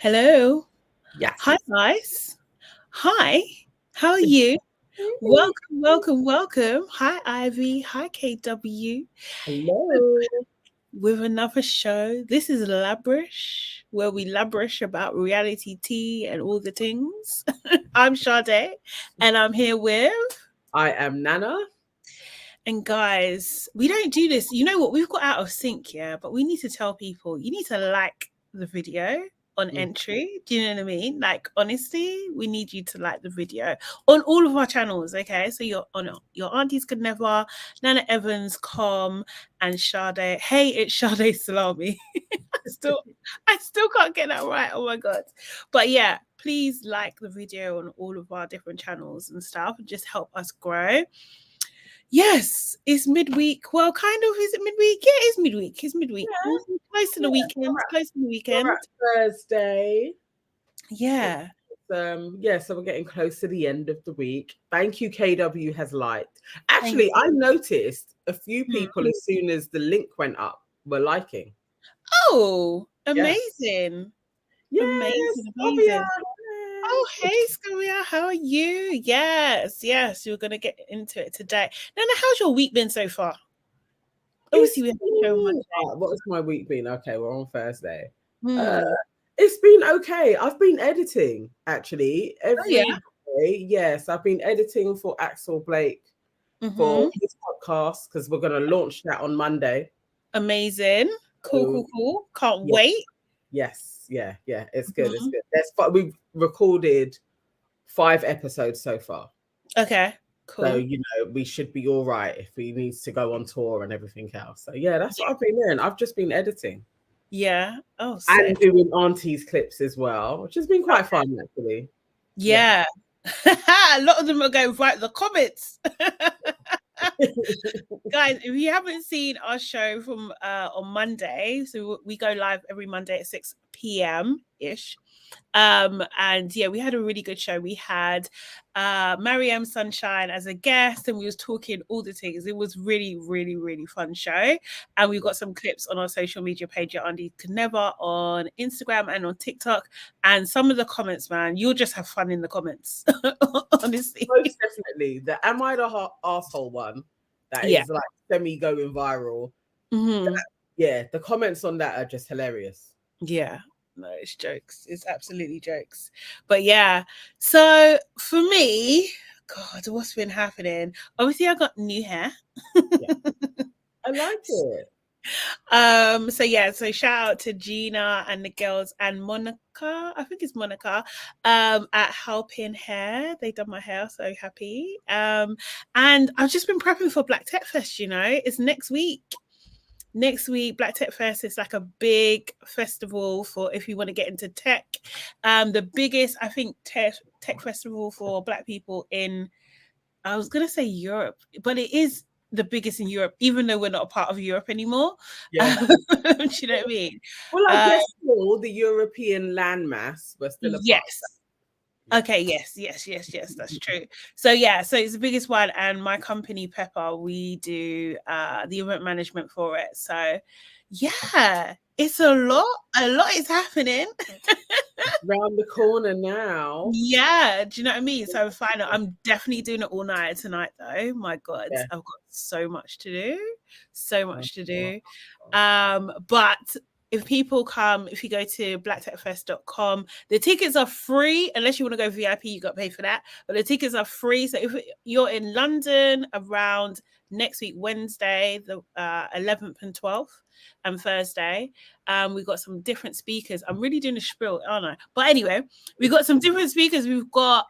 Hello. Yes. Hi, guys. Hi. How are you? Welcome. Hi, Ivy. Hi, KW. Hello. With another show. This is Labrish, where we labrish about reality tea and all the things. I'm Sade, and I'm here with. I am Nana. And guys, we don't do this. You know what? We've got out of sync, yeah, but we need to tell people you need to like the video on entry. Do you know what I mean? Like, honestly, we need you to like the video on all of our channels, okay? So you're on your aunties could never, Nana Evans, and Sade. Hey, it's Sade Salami. I still can't get that right. Oh my god. But yeah, please like the video on all of our different channels and stuff and just help us grow. Yes, it's midweek. Well, kind of. Is it midweek? Yeah, it's midweek. It's midweek. Yeah. Close to the weekend. Close to the weekend. Thursday. Yeah. So we're getting close to the end of the week. Thank you, KW has liked. Actually, I noticed a few people as soon as the link went up were liking. Oh, amazing. Yes. Amazing. Oh, hey, Scovia, how are you? Yes, we're going to get into it today. Nana, how's your week been so far? Obviously, we have a show Monday. What has my week been? Okay, we're on Thursday. It's been okay. I've been editing, actually. Every day. Yes, I've been editing for Axel Blake for his podcast because we're going to launch that on Monday. Amazing. Cool. Can't wait. Yes, yeah. It's good. It's good. We've recorded 5 episodes so far. Okay, cool. So, we should be all right if we need to go on tour and everything else. So, yeah, that's what I've been doing. I've just been editing. Yeah. Oh, sick. And doing aunties clips as well, which has been quite fun, actually. Yeah. A lot of them are going right in the comments. Guys, if you haven't seen our show from on Monday, so we go live every Monday at 6 p.m. ish. And yeah, we had a really good show. We had Mariam Sunshine as a guest, and we was talking all the things. It was really, really, really fun show. And we've got some clips on our social media page at Andy Could Never on Instagram and on TikTok. And some of the comments, man, you'll just have fun in the comments. Honestly. Most definitely. The Am I the Asshole one that is like semi going viral. The comments on that are just hilarious. Yeah. No, it's jokes. It's absolutely jokes. But yeah, so for me, God, what's been happening? Obviously, I got new hair. I like it. So shout out to Gina and the girls and Monica. I think it's Monica. At Helping Hair. They done my hair, so happy. And I've just been prepping for Black Tech Fest, it's next week. Next week, Black Tech Fest is like a big festival for if you want to get into tech. The biggest, I think, tech festival for Black people in, I was going to say Europe, but it is the biggest in Europe, even though we're not a part of Europe anymore. Yeah. Do you know what I mean? Well, I guess still the European landmass was still a part of that. Okay, yes, that's true. So it's the biggest one, and my company Pepper, we do the event management for it. So yeah, it's a lot is happening around the corner now. Yeah, do you know what I mean? So I'm definitely doing it all night tonight though. My God, I've got so much to do. But if people come, if you go to blacktechfest.com, the tickets are free. Unless you want to go VIP, you got to pay for that. But the tickets are free. So if you're in London around next week, Wednesday, the 11th and 12th, and Thursday, we've got some different speakers. I'm really doing a spiel, aren't I? But anyway, we've got some different speakers. We've got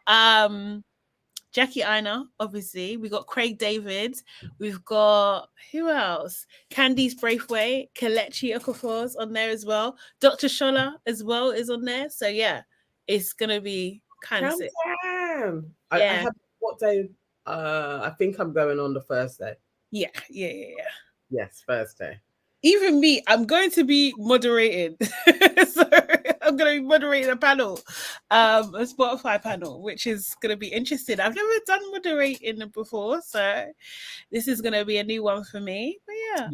Jackie Aina, obviously. We've got Craig David. We've got, who else? Candice Braithwaite, Kelechi Okafor's on there as well. Dr. Shola as well is on there. So yeah, it's going to be kind of sick. I have, what day? I think I'm going on the Thursday. Yeah. Yes, Thursday. Even me, I'm going to be moderating. So I'm going to be moderating a panel, a Spotify panel, which is going to be interesting. I've never done moderating before, so this is going to be a new one for me. But yeah,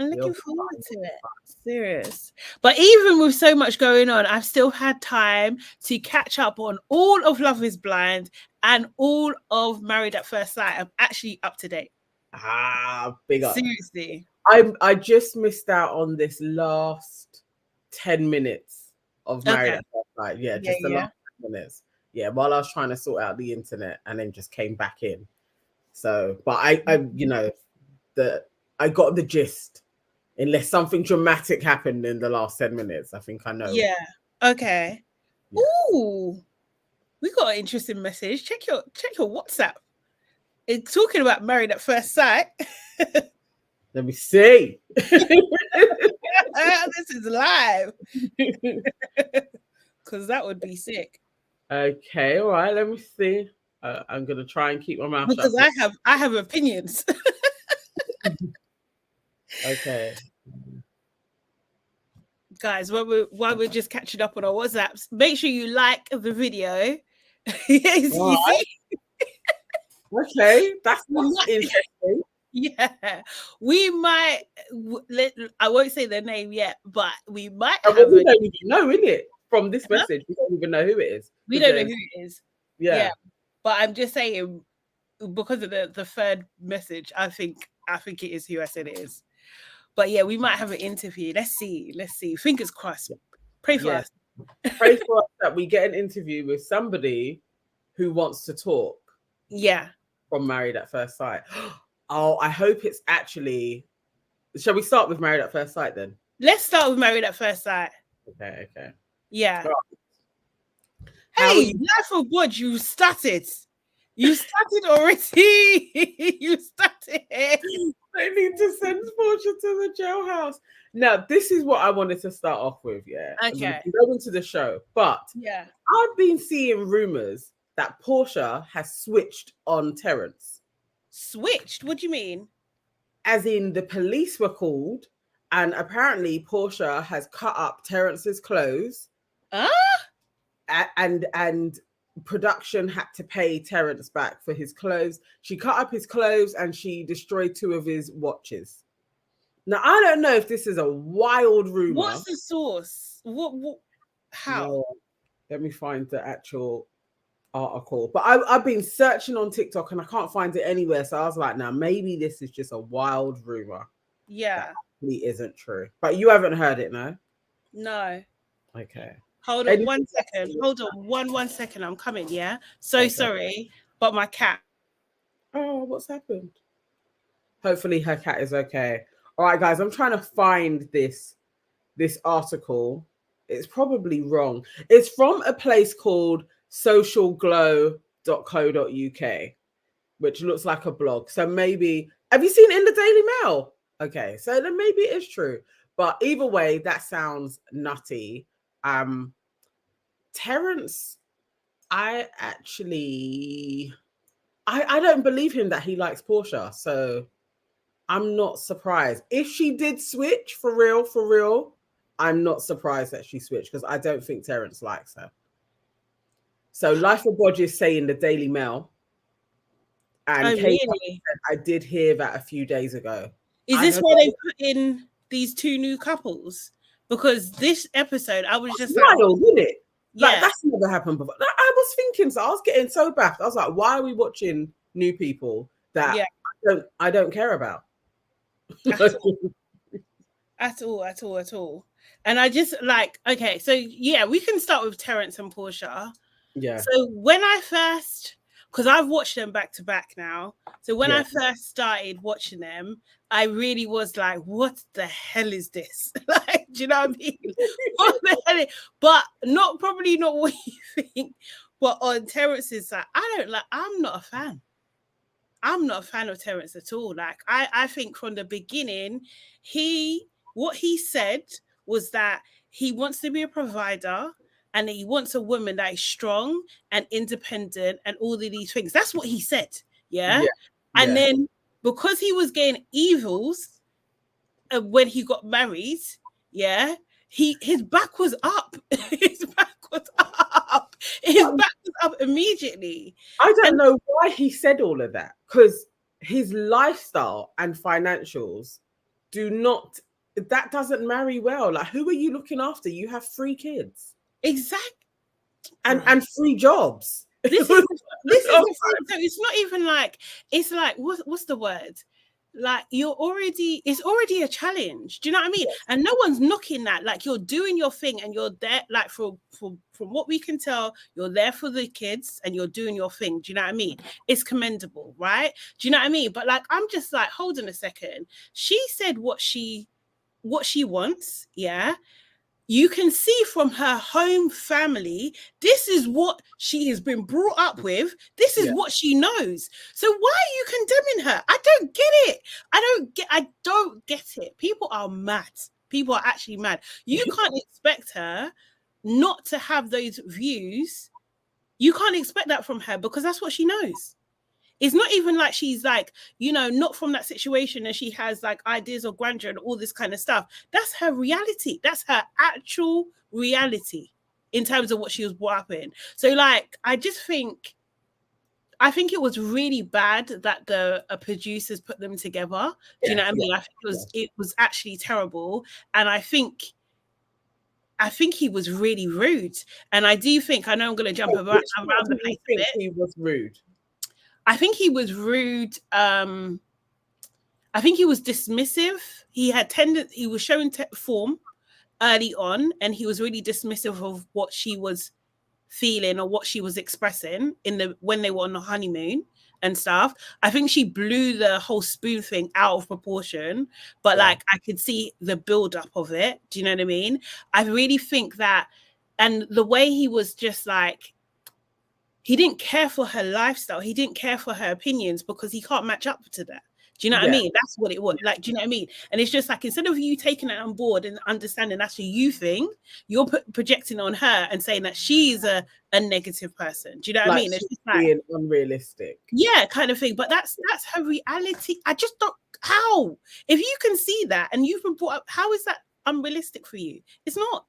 I'm looking forward to it. Serious. But even with so much going on, I've still had time to catch up on all of Love is Blind and all of Married at First Sight. I'm actually up to date. Big up. Seriously. I just missed out on this last 10 minutes of Married at First Sight. Yeah, just the last 10 minutes. Yeah, while I was trying to sort out the internet and then just came back in. So, but I I got the gist. Unless something dramatic happened in the last 10 minutes, I think I know. Yeah. Okay. Yeah. Ooh, we got an interesting message. Check your WhatsApp. It's talking about Married at First Sight. Let me see. This is live. Because that would be sick. Okay, all right. Let me see. I'm gonna try and keep my mouth shut. Because I have opinions. Okay. Guys, while we're just catching up on our WhatsApps, make sure you like the video. Okay, that's interesting. Yeah, we might. I won't say their name yet, but we might. We don't even know, innit? From this message, we don't even know who it is. We don't know who it is. Yeah, but I'm just saying because of the third message, I think it is who I said it is. But yeah, we might have an interview. Let's see. Fingers crossed. Pray for us. Pray for us that we get an interview with somebody who wants to talk. Yeah. From Married at First Sight. Oh, I hope it's actually. Shall we start with Married at First Sight then? Let's start with Married at First Sight. Okay. Yeah. Hey, Life of God, you started. You started already. You started. They need to send Portia to the jailhouse. Now, this is what I wanted to start off with, yeah. Okay. Go into the show. But yeah, I've been seeing rumors that Portia has switched on Terrence. Switched? What do you mean? As in the police were called, and apparently Portia has cut up Terrence's clothes. And production had to pay Terrence back for his clothes. She cut up his clothes and she destroyed 2 of his watches. Now, I don't know if this is a wild rumor. What's the source? What how? No, let me find the actual article. But I've been searching on TikTok and I can't find it anywhere. So I was like, now maybe this is just a wild rumor. Yeah. That actually isn't true. But you haven't heard it, no? No. Okay. Hold on 1 second. Hold on one second. I'm coming, yeah? So sorry, but my cat. Oh, what's happened? Hopefully her cat is okay. All right, guys, I'm trying to find this article. It's probably wrong. It's from a place called socialglow.co.uk, which looks like a blog. So maybe, have you seen it in the Daily Mail? Okay, so then maybe it is true. But either way, that sounds nutty. Terrence, I don't believe him that he likes Portia, so I'm not surprised. If she did switch for real, I'm not surprised that she switched because I don't think Terrence likes her. So Life of Bodge is saying the Daily Mail. And really? I did hear that a few days ago. Is this where they put in these 2 new couples? Because this episode, I was just wild, isn't it? Like, that's never happened before. I was thinking, so I was getting so baffed. I was like, why are we watching new people that I don't care about? At all. And I just like, okay, so yeah, we can start with Terrence and Portia. Yeah. So when I first, because I've watched them back to back now. So when I first started watching them, I really was like, what the hell is this? Like, do you know what I mean? What the hell but probably not what you think. But on Terrence's side, I'm not a fan. I'm not a fan of Terrence at all. Like, I think from the beginning, what he said was that he wants to be a provider and he wants a woman that is strong and independent and all of these things. That's what he said. Yeah. And then because he was getting evils when he got married, his back was up. His back was up. His back was up immediately. I don't know why he said all of that, because his lifestyle and financials that doesn't marry well. Like, who are you looking after? You have 3 kids. Exactly. And 3 jobs. This is the thing. So it's not even like, it's like, what's the word? Like, it's already a challenge. Do you know what I mean? Yes. And no one's knocking that. Like, you're doing your thing and you're there, like, from what we can tell, you're there for the kids and you're doing your thing. Do you know what I mean? It's commendable, right? Do you know what I mean? But like, I'm just like, hold on a second. She said what she wants, yeah? You can see from her home family, this is what she has been brought up with. This is what she knows. So why are you condemning her? I don't get it. I don't get it. People are mad. People are actually mad. You can't expect her not to have those views. You can't expect that from her because that's what she knows. It's not even like she's like, not from that situation and she has like ideas of grandeur and all this kind of stuff. That's her reality. That's her actual reality in terms of what she was brought up in. So like, I think it was really bad that the producers put them together. Do you know what I mean? I think it was actually terrible. And I think he was really rude. And I do think, I know I'm going to jump around the place a bit. He was rude. I think he was rude. I think he was dismissive. He was showing form early on, and he was really dismissive of what she was feeling or what she was expressing when they were on the honeymoon and stuff. I think she blew the whole spoon thing out of proportion, but like I could see the build-up of it. Do you know what I mean? I really think that, and the way he was just like, he didn't care for her lifestyle. He didn't care for her opinions because he can't match up to that. Do you know what I mean? That's what it was. Like, do you know what I mean? And it's just like, instead of you taking it on board and understanding that's a you thing, you're projecting on her and saying that she's a negative person. Do you know what I mean? It's just like being unrealistic. Yeah, kind of thing. But that's her reality. I just don't, how? If you can see that and you've been brought up, how is that unrealistic for you? It's not.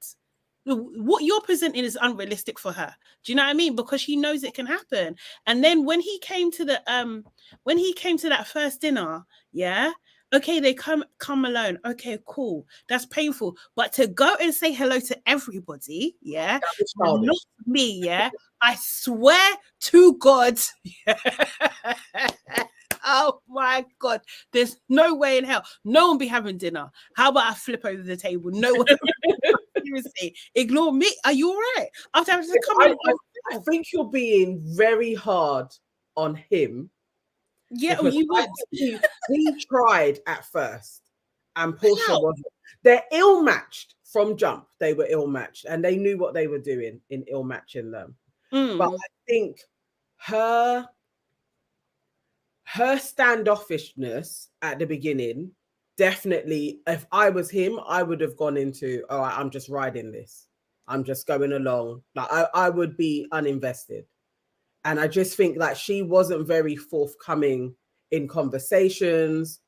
What you're presenting is unrealistic for her. Do you know what I mean? Because she knows it can happen. And then when he came to that first dinner, okay, they come alone. Okay, cool. That's painful. But to go and say hello to everybody, not me, I swear to God. Oh my God, there's no way in hell. No one be having dinner. How about I flip over the table? No one. Seriously, ignore me. Are you all right? After having to come in. I think you're being very hard on him. Yeah, you would. He tried at first, and Portia wasn't. They're ill-matched from jump. They were ill-matched, and they knew what they were doing in ill-matching them. But I think her standoffishness at the beginning, definitely, if I was him, I would have gone into, all right, I'm just riding this. I'm just going along. Like I would be uninvested. And I just think that she wasn't very forthcoming in conversations.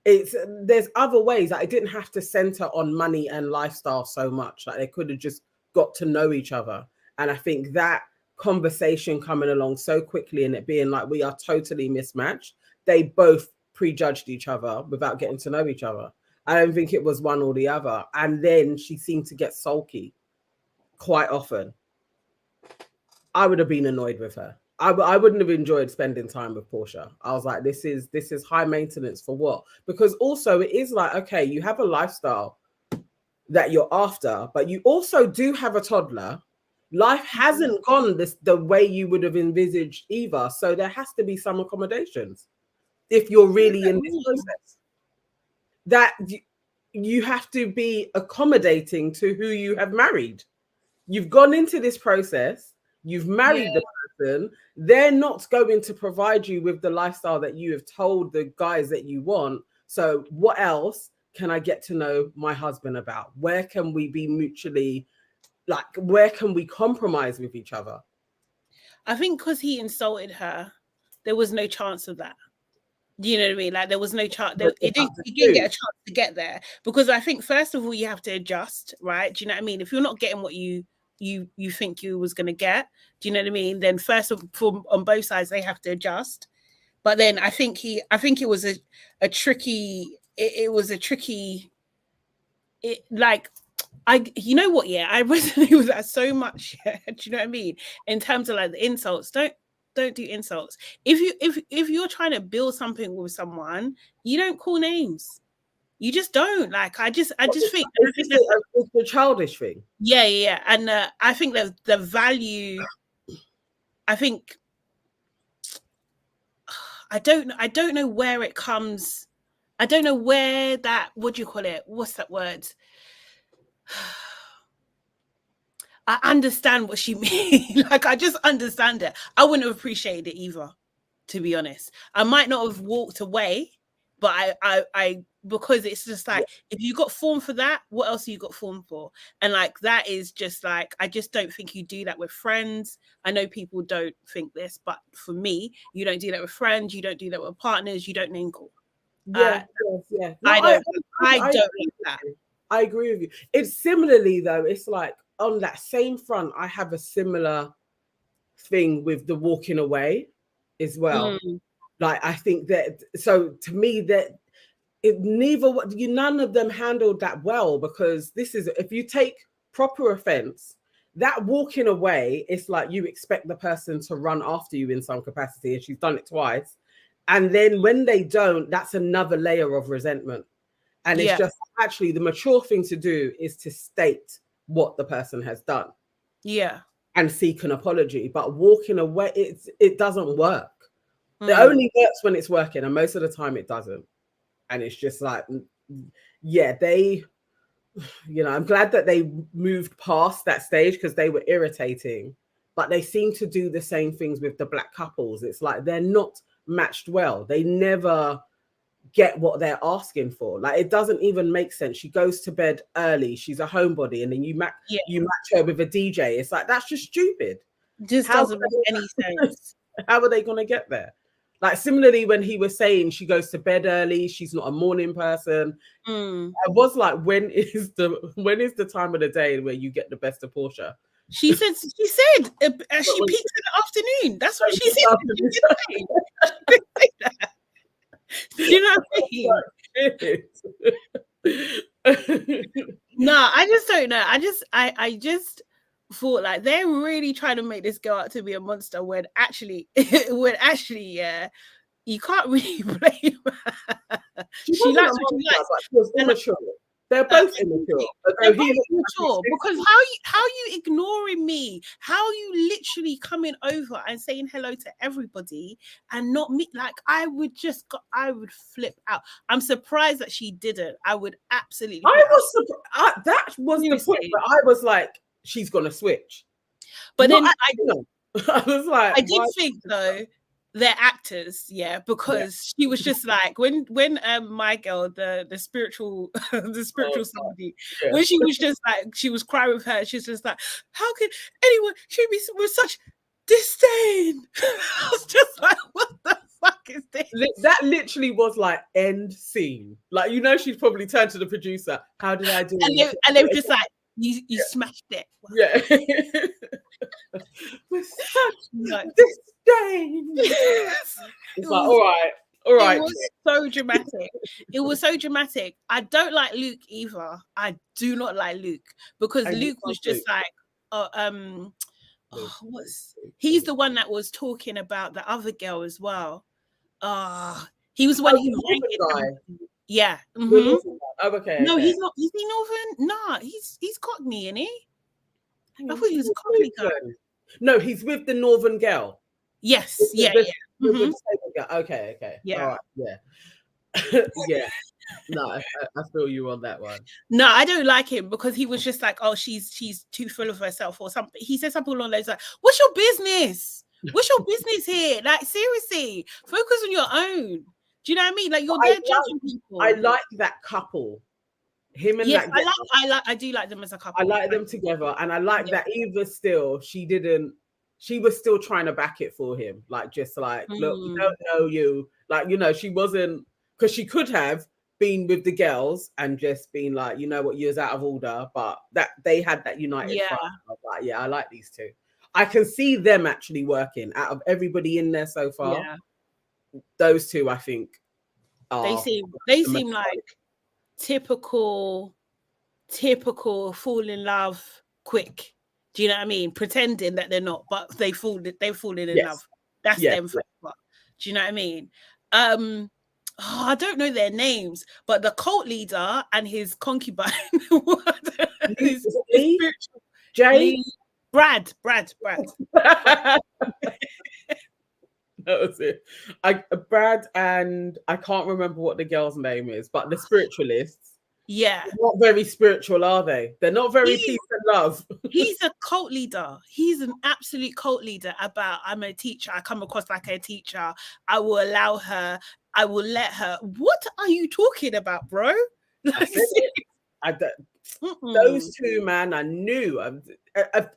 There's other ways that it didn't have to center on money and lifestyle so much. Like they could have just got to know each other. And I think that conversation coming along so quickly and it being like we are totally mismatched, they both prejudged each other without getting to know each other. I don't think it was one or the other. And then she seemed to get sulky quite often. I would have been annoyed with her. I wouldn't have enjoyed spending time with Portia. I was like, this is high maintenance for what? Because also it is like, okay, you have a lifestyle that you're after, but you also do have a toddler. Life hasn't gone the way you would have envisaged either. So there has to be some accommodations if you're really in this process. That you have to be accommodating to who you have married. You've gone into this process. You've married the person. They're not going to provide you with the lifestyle that you have told the guys that you want. So what else can I get to know my husband about? Where can we be mutually, like, where can we compromise with each other? I think because he insulted her, there was no chance of that. Do you know what I mean? Like there was no chance. He didn't get a chance to get there because I think first of all you have to adjust, right? Do you know what I mean? If you're not getting what you think you was going to get, do you know what I mean? Then first of all, on both sides they have to adjust. But then I think it was a tricky it was a tricky. You know what? Yeah, I resonate with that so much. Yeah, do you know what I mean? In terms of like the insults, don't do insults. If you're trying to build something with someone, you don't call names. You just don't. Like I just think it's the childish thing. Yeah, and I think that the value. I think I don't know where it comes. I don't know where that. What do you call it? What's that word? I understand what she means. Like, I just understand it. I wouldn't have appreciated it either, to be honest. I might not have walked away, but I because it's just like, if you got formed for that, what else have you got formed for? And like, that is just like, I just don't think you do that with friends. I know people don't think this, but for me, you don't do that with friends. You don't do that with partners. You don't name call. Yeah, yeah. No, I don't like that. I agree with you. It's similarly though. It's like on that same front, I have a similar thing with the walking away as well. Like I think that, so to me that none of them handled that well, because this is, if you take proper offense, that walking away, it's like you expect the person to run after you in some capacity, and she's done it twice. And then when they don't, that's another layer of resentment. And it's just actually the mature thing to do is to state what the person has done. Yeah. And seek an apology. But walking away, it doesn't work. It only works when it's working, and most of the time it doesn't. And it's just like, yeah, they, I'm glad that they moved past that stage, because they were irritating. But they seem to do the same things with the black couples. It's like they're not matched well. They never get what they're asking for. Like, it doesn't even make sense. She goes to bed early, she's a homebody, and then you match her with a DJ. It's like, that's just stupid. Just doesn't make any sense. How are they going to get there? Like, similarly, when he was saying she goes to bed early, she's not a morning person. I was like, when is the time of the day where you get the best of Portia? She said she peaks in the afternoon. That's what she said. You know what I mean? No, I just don't know. I just thought like they're really trying to make this girl out to be a monster, when actually, yeah, you can't really blame her. She likes what she likes. She was immature. They're both immature. They're both immature, because how you ignoring me? How you literally coming over and saying hello to everybody and not me? Like, I would flip out. I'm surprised that she didn't. I would absolutely. I was surprised. That was the point. But I was like, she's gonna switch. But then I was like, I did think though, they're actors, because she was just like, when my girl, the spiritual somebody, when she was just like, she was crying with her, she's just like, how can anyone treat me with such disdain? I was just like, what the fuck is this? That literally was like end scene. Like, she's probably turned to the producer, how did I do it? And they were just like, you smashed it. Yeah. With such disdain. It's like, all right. It was so dramatic. It was so dramatic. I don't like Luke either. I do not like Luke, because Luke was just like, he's the one that was talking about the other girl as well. He was one who guy. Yeah. Oh, okay. No, he's not. Is he Northern? Nah, he's Cockney, isn't he? I thought he was a Cockney guy. No, he's with the Northern girl. Yes. Yeah. Okay. Yeah. All right. Yeah. Yeah. No, I feel you on that one. No, I don't like him, because he was just like, oh, she's too full of herself or something. He said something along those lines. What's your business? What's your business here? Like, seriously, focus on your own. Do you know what I mean? Like, you're there judging people. I like that couple. Him and that. I do like them as a couple. I like them together, and I like that even still she was still trying to back it for him. Like, just like, look, we don't know you. Like, she wasn't, because she could have been with the girls and just been like, you know what, you was out of order, but that they had that united front. I was like, yeah, I like these two. I can see them actually working. Out of everybody in there so far, those two, I think, They seem like typical fall in love quick. Do you know what I mean? Pretending that they're not, but they've fallen in love. That's them forever. Do you know what I mean? I don't know their names, but the cult leader and his concubine, his spiritual Jay, Brad. That was it. Brad, and I can't remember what the girl's name is, but the spiritualists. Yeah. They're not very spiritual, are they? They're not very peace and love. He's a cult leader. He's an absolute cult leader about, I'm a teacher. I come across like a teacher. I will allow her. I will let her. What are you talking about, bro? Those two, man, I knew.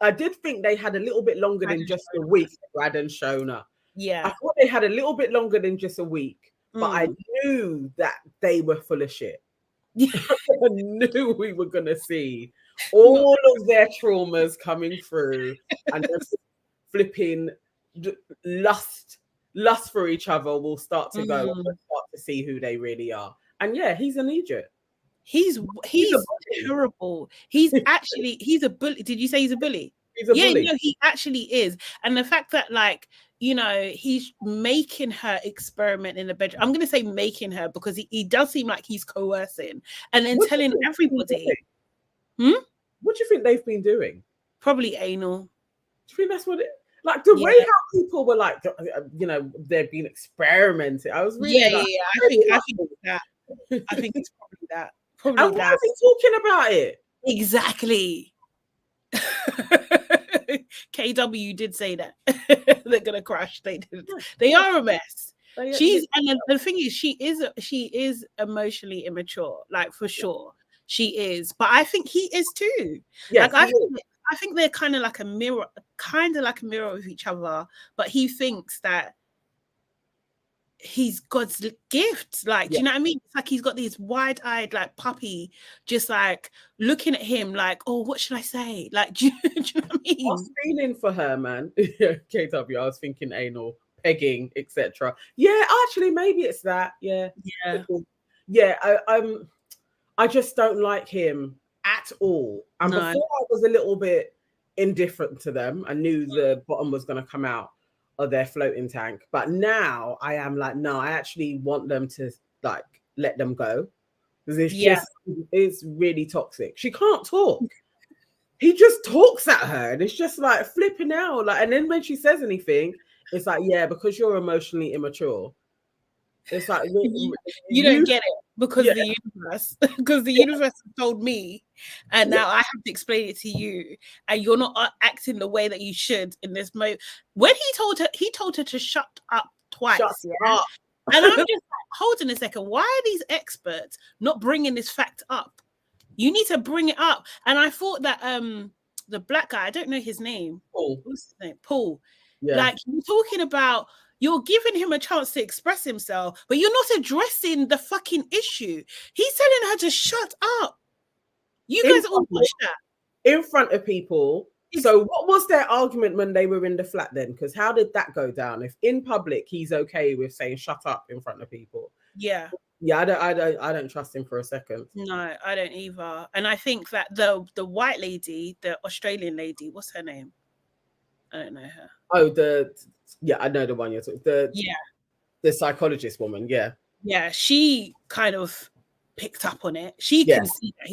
I did think they had a little bit longer than just a week, Brad and Shona. Yeah. I thought they had a little bit longer than just a week, but I knew that they were full of shit. I knew we were going to see all of their traumas coming through and just flipping lust for each other will start to go and we'll start to see who they really are. And yeah, he's an idiot. He's terrible. He's a bully. Did you say he's a bully? He's a bully. No, he actually is. And the fact that, like, you know, he's making her experiment in the bedroom. I'm going to say making her because he does seem like he's coercing and then telling everybody. What do you think they've been doing? Probably anal. Do you think that's what it? Like the way how people were like, you know, they've been experimenting. I was really I think that. I think it's probably that. And why is he talking about it? Exactly. KW did say that they're gonna crash. They did. They are a mess. And the thing is, she is emotionally immature, like for sure. She is, but I think he is too. Yes, like I think they're kind of like a mirror of each other. But he thinks that he's God's gift. Like, do you know what I mean? It's like he's got these wide-eyed, like puppy, just like looking at him, like, oh, what should I say? Like, do you know what I mean? I was feeling for her, man. KW, I was thinking anal, pegging, etc. Yeah, actually, maybe it's that. Yeah. I just don't like him at all. And before I was a little bit indifferent to them. I knew the bottom was going to come out of their floating tank, but now I am like, no, I actually want them to like let them go because it's really toxic. She can't talk. He just talks at her and it's just like flipping out. Like, and then when she says anything, it's like, yeah, because you're emotionally immature. It's like you don't get it because the universe told me, and now I have to explain it to you, and you're not acting the way that you should in this moment. When he told her to shut up twice. Up. And I'm just like, hold on a second. Why are these experts not bringing this fact up? You need to bring it up. And I thought that the black guy, I don't know his name. Paul. What's his name? Paul. Yeah. Like, you're talking about. You're giving him a chance to express himself, but you're not addressing the fucking issue. He's telling her to shut up. You guys all watch that. In front of people. So what was their argument when they were in the flat then? Because how did that go down? If in public he's okay with saying shut up in front of people. Yeah. Yeah, I don't trust him for a second. No, I don't either. And I think that the white lady, the Australian lady, what's her name? I don't know her. Oh, I know the one you're talking. The psychologist woman. Yeah, she kind of picked up on it. She can see that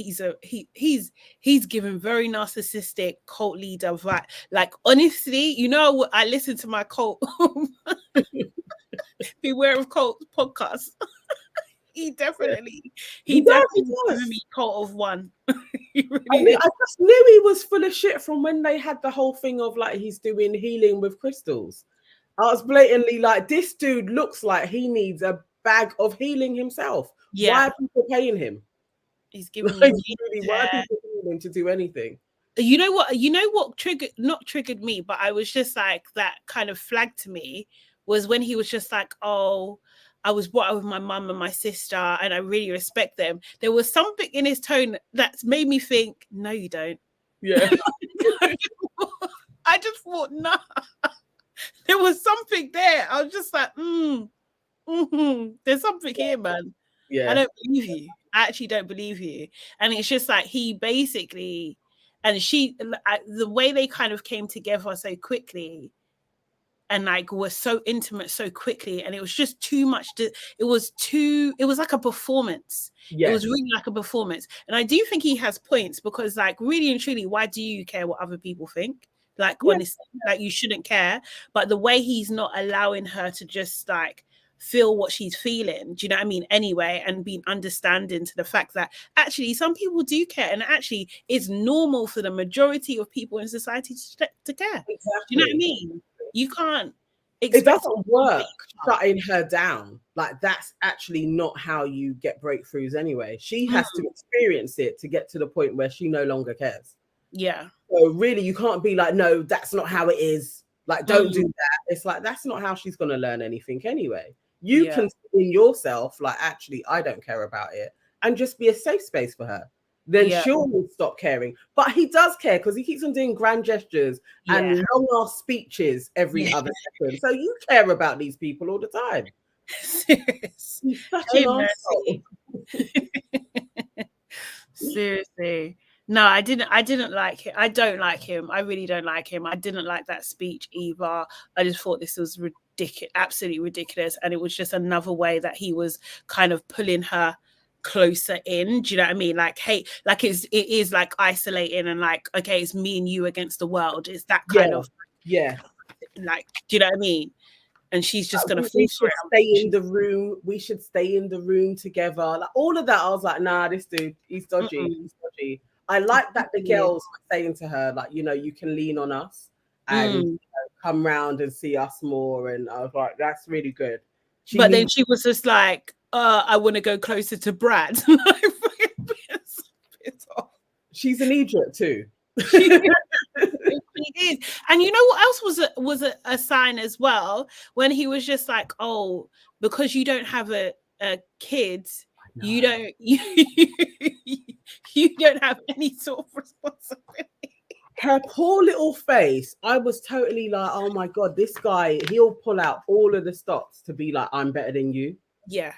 he's given very narcissistic cult leader vibe. Like, honestly, you know, I listen to my cult Beware of Cult podcast. He definitely gives me cult of one. I just knew he was full of shit from when they had the whole thing of like he's doing healing with crystals. I was blatantly like, this dude looks like he needs a bag of healing himself. Yeah. Why are people paying him? He's giving why are people paying him to do anything? You know what not triggered me, but I was just like, that kind of flagged to me was when he was just like, oh, I was brought up with my mum and my sister and I really respect them. There was something in his tone that made me think, no, you don't. Yeah. I just thought, nah. There was something there. I was just like, There's something here, man. I don't believe you. I actually don't believe you. And it's just like he basically, and she, the way they kind of came together so quickly and like were so intimate so quickly, and it was just too much. It was like a performance. It was really like a performance. And I do think he has points, because like really and truly, why do you care what other people think? Like honestly, like you shouldn't care. But the way he's not allowing her to just like feel what she's feeling, do you know what I mean, anyway, and being understanding to the fact that actually some people do care, and actually it's normal for the majority of people in society to care. Do you know what I mean? You can't it doesn't work shutting her down. Like that's actually not how you get breakthroughs anyway. She has to experience it to get to the point where she no longer cares. Yeah. So really you can't be like, no, that's not how it is. Like, don't do that. It's like, that's not how she's going to learn anything anyway. You can see in yourself, like, actually, I don't care about it, and just be a safe space for her. Then she'll stop caring. But he does care, because he keeps on doing grand gestures and long-ass speeches every other second. So you care about these people all the time. Seriously. Seriously. No, I didn't like him. I don't like him. I really don't like him. I didn't like that speech either. I just thought this was ridiculous, absolutely ridiculous. And it was just another way that he was kind of pulling her closer in. Do you know what I mean? Like, hey, like it is like isolating and like, okay, it's me and you against the world. It's that kind of like, do you know what I mean? And she's just gonna we should stay in the room. We should stay in the room together. Like all of that, I was like, nah, this dude, he's dodgy. He's dodgy. I like that the girls were saying to her, like, you know, you can lean on us and you know, come round and see us more. And I was like, that's really good. But then she was just like, I want to go closer to Brad. She's an idiot too. She is. And you know what else was a sign as well, when he was just like, oh, because you don't have a kid, you don't you don't have any sort of responsibility. Her poor little face, I was totally like, oh my God, this guy, he'll pull out all of the stops to be like, I'm better than you. Yeah.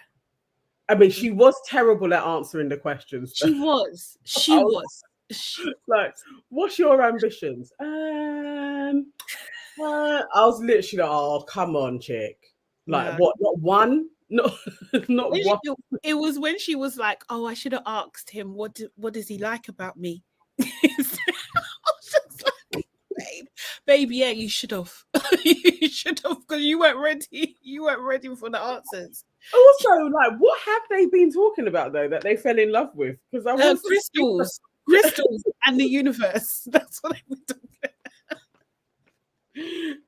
I mean, she was terrible at answering the questions. She was. Like, what's your ambitions? I was literally like, oh, come on, chick. Like, what? Not one? Not one. It was when she was like, oh, I should have asked him, what does he like about me? Baby, yeah, you should have. You should have, because you weren't ready. You weren't ready for the answers. Also, like, what have they been talking about though that they fell in love with? Because I was crystals and the universe. That's what they were talking about.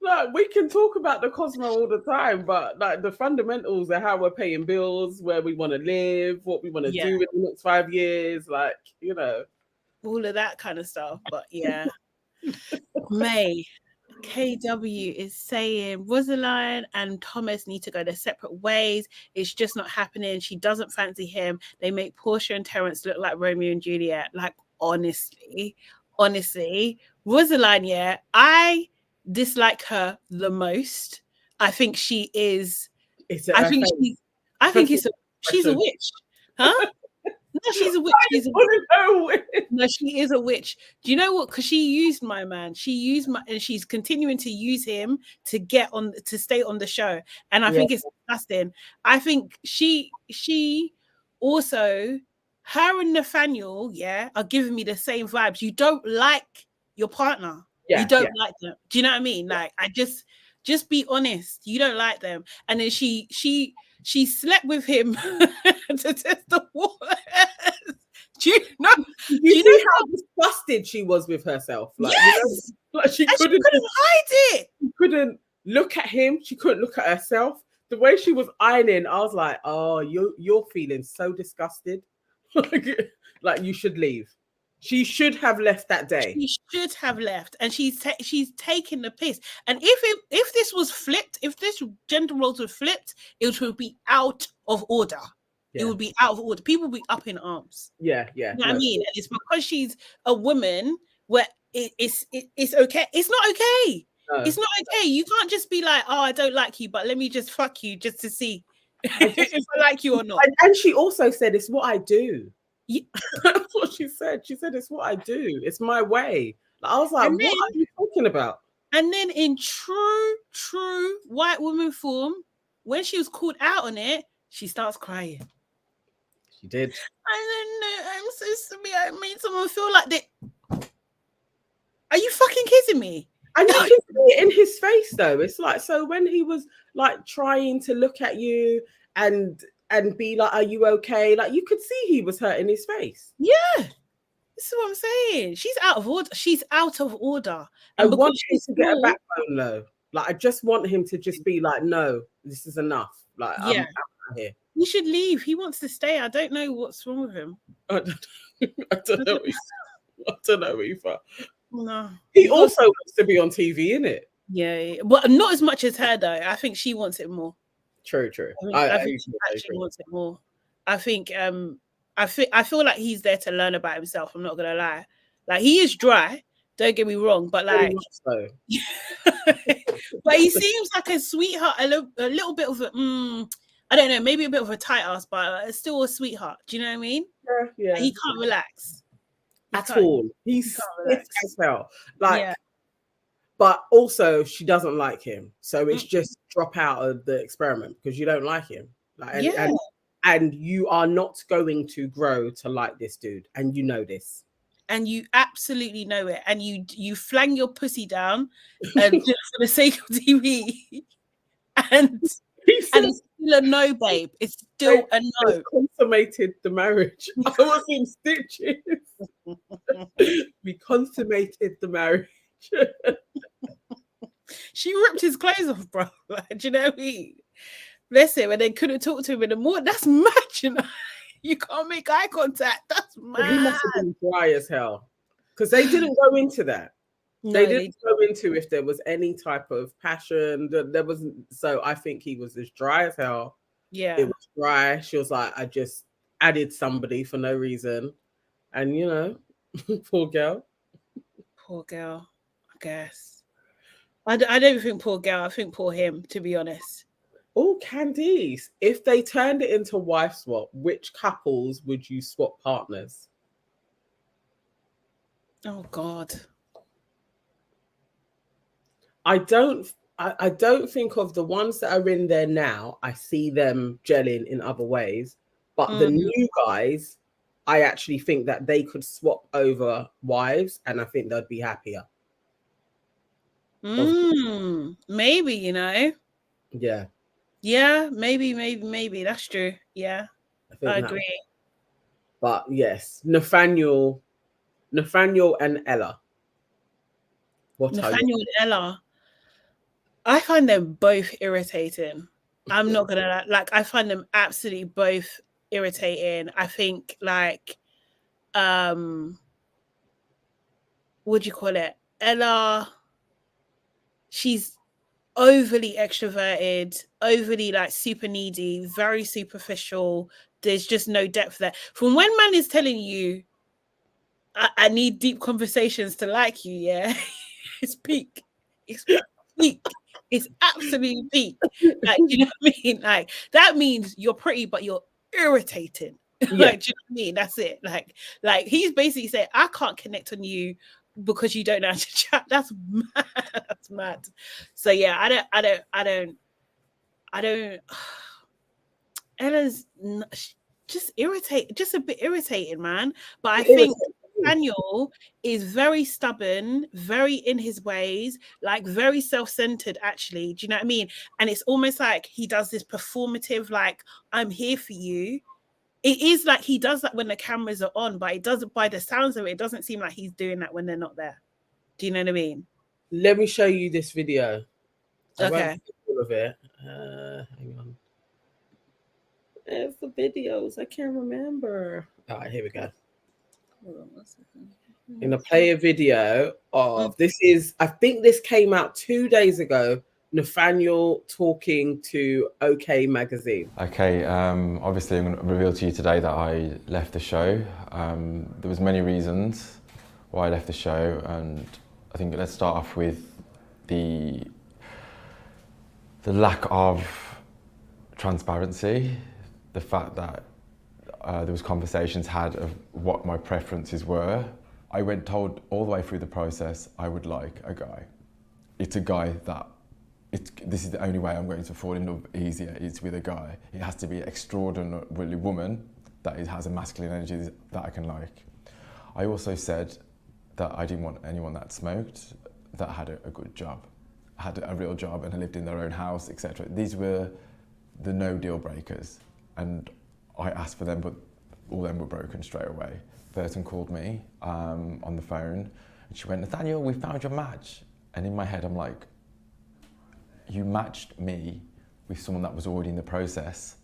Like, we can talk about the cosmos all the time, but like the fundamentals of how we're paying bills, where we want to live, what we want to do in the next 5 years, like, you know, all of that kind of stuff. But yeah. May KW is saying Rosalind and Thomas need to go their separate ways. It's just not happening. She doesn't fancy him. They make Portia and Terence look like Romeo and Juliet. Like, honestly, Rosalind, yeah, I dislike her the most. I think she is. She's a witch, huh? No, she's a witch. No, she is a witch. Do you know what? Because she used my man. And she's continuing to use him to stay on the show. And I think it's disgusting. I think she also, her and Nathaniel, are giving me the same vibes. You don't like your partner. You don't like them. Do you know what I mean? Like, I just be honest. You don't like them. And then she slept with him to test the waters. Do you know how disgusted she was with herself? Like, yes! Like she couldn't hide it. She couldn't look at him. She couldn't look at herself. The way she was ironing, I was like, oh, you're feeling so disgusted. Like you should leave. She should have left that day. She should have left, and she's taking the piss. And if this was flipped, if this gender roles were flipped, it would be out of order. It would be out of order. People would be up in arms. Yeah. You know what I mean? And it's because she's a woman where it's okay. It's not okay. No. It's not okay. You can't just be like, oh, I don't like you, but let me just fuck you just to see. if I like you or not. And she also said, it's what I do. Yeah. That's what she said. She said, it's what I do. It's my way. I was like, what are you talking about? And then in true white woman form, when she was called out on it, she starts crying. She did. I don't know. I'm so sorry. I made someone feel like they. Are you fucking kidding me? And you can see it in his face, though. It's like, so when he was like trying to look at you and be like, are you okay? Like, you could see he was hurt in his face. Yeah. This is what I'm saying. She's out of order. She's out of order. And I want him to get a backbone, though. Like, I just want him to just be like, no, this is enough. Like, I'm out here. He should leave. He wants to stay. I don't know what's wrong with him. I don't know. I don't know either. No. He also wants to be on TV, innit? Yeah. But not as much as her, though. I think she wants it more. True. I think she actually wants it more. I think I feel like he's there to learn about himself. I'm not gonna lie. Like, he is dry, don't get me wrong, but like so. But he seems like a sweetheart, a little bit of a I don't know, maybe a bit of a tight ass, but still a sweetheart. Do you know what I mean? Yeah. He can't relax. At all. He's stiff as hell. Like, but also she doesn't like him. So it's just drop out of the experiment because you don't like him. Like, and you are not going to grow to like this dude. And you know this. And you absolutely know it. And you flang your pussy down just for the sake of TV. And it's still a no, babe. It's still a no. Consummated the marriage. I was in stitches. We consummated the marriage. She ripped his clothes off, bro. Like, do you know what I mean? Bless him, and they couldn't talk to him in the morning. That's mad, you know. You can't make eye contact. That's mad. He must have been dry as hell because they didn't go into that. No, they didn't go into if there was any type of passion. There wasn't. So I think he was as dry as hell. Yeah, it was dry. She was like, I just added somebody for no reason, and you know, poor girl. Poor girl. I guess. I don't think poor girl. I think poor him. To be honest. Oh, Candice, if they turned it into wife swap, which couples would you swap partners? Oh God. I don't think of the ones that are in there now. I see them gelling in other ways, but the new guys, I actually think that they could swap over wives and I think they'd be happier. Maybe, you know. Yeah. Yeah, maybe. That's true. Yeah, I agree. But yes, Nathaniel and Ella. Nathaniel and Ella. I find them both irritating. I'm not gonna like. I find them absolutely both irritating. I think like, what do you call it? Ella. She's overly extroverted, overly like super needy, very superficial. There's just no depth there. From when man is telling you, I need deep conversations to like you, yeah, it's peak. It's peak. It's absolutely peak. Like, you know what I mean? Like, that means you're pretty, but you're irritating. Yeah. Like, do you know what I mean? That's it. Like he's basically saying, I can't connect on you because you don't know how to chat. That's mad. That's mad. So yeah, I don't. Ella's just irritating, just a bit irritating, man. But I think Daniel is very stubborn, very in his ways, like very self-centered, actually. Do you know what I mean? And it's almost like he does this performative, like, I'm here for you. It is like he does that when the cameras are on, but it doesn't, by the sounds of it, it doesn't seem like he's doing that when they're not there. Do you know what I mean? Let me show you this video. Okay. All of it. Hang on. There's the videos. I can't remember. All right, here we go. Hold on 1 second. I'm gonna play a video of this. I think this came out 2 days ago. Nathaniel talking to OK Magazine. Okay, obviously I'm going to reveal to you today that I left the show. There was many reasons why I left the show, and I think let's start off with the lack of transparency, the fact that there was conversations had of what my preferences were. I went told all the way through the process I would like a guy. It's a guy that, this is the only way I'm going to fall in love easier, is with a guy. It has to be an extraordinarily woman that has a masculine energy that I can like. I also said that I didn't want anyone that smoked, that had a good job, had a real job and lived in their own house, etc. These were the no deal breakers. And I asked for them, but all them were broken straight away. The person called me on the phone and she went, Nathaniel, we found your match. And in my head, I'm like, you matched me with someone that was already in the process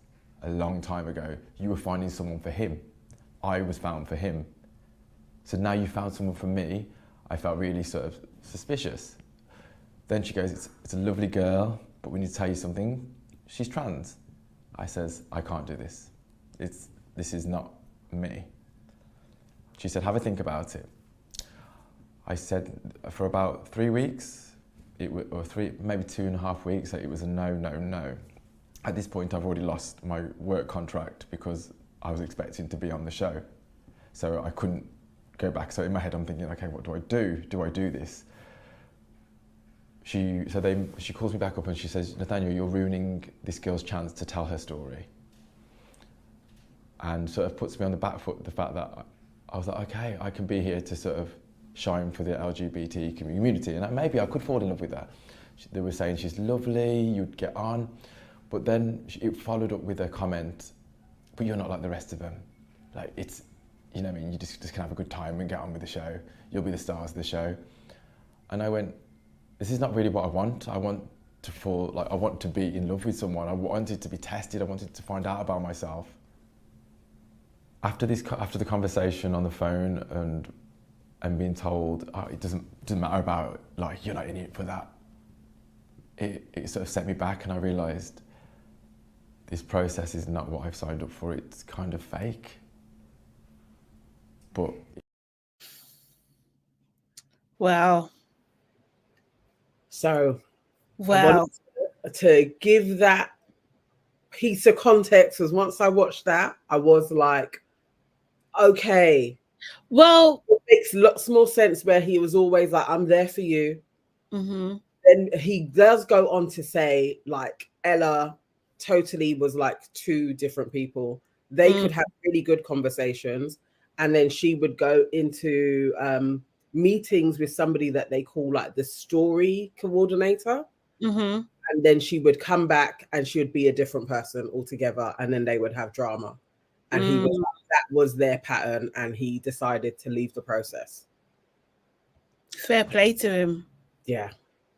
a long time ago. You were finding someone for him. I was found for him. So now you found someone for me. I felt really sort of suspicious. Then she goes, it's a lovely girl, but we need to tell you something. She's trans. I says, I can't do this. This is not me. She said, have a think about it. I said, for about 3 weeks, maybe 2.5 weeks, it was a no, no, no. At this point, I've already lost my work contract because I was expecting to be on the show. So I couldn't go back. So in my head, I'm thinking, okay, what do I do? Do I do this? She calls me back up and she says, Nathaniel, you're ruining this girl's chance to tell her story. And sort of puts me on the back foot, the fact that I was like, okay, I can be here to sort of shine for the LGBT community, and maybe I could fall in love with her. They were saying she's lovely, you'd get on, but then it followed up with a comment, but you're not like the rest of them. Like, it's, you know what I mean, you just can have a good time and get on with the show. You'll be the stars of the show. And I went, this is not really what I want. I want to be in love with someone. I wanted to be tested. I wanted to find out about myself. After the conversation on the phone and being told, oh, it doesn't matter about, like, you're not in it for that, it sort of set me back, and I realised this process is not what I've signed up for. It's kind of fake. But wow. So wow. I wanted to give that piece of context, because once I watched that, I was like, okay. Well, it makes lots more sense where he was always like, I'm there for you. Mm-hmm. And he does go on to say, like, Ella totally was like two different people. They could have really good conversations, and then she would go into meetings with somebody that they call like the story coordinator. Mm-hmm. And then she would come back and she would be a different person altogether, and then they would have drama. And he was like, that was their pattern, and he decided to leave the process. Fair play to him. Yeah.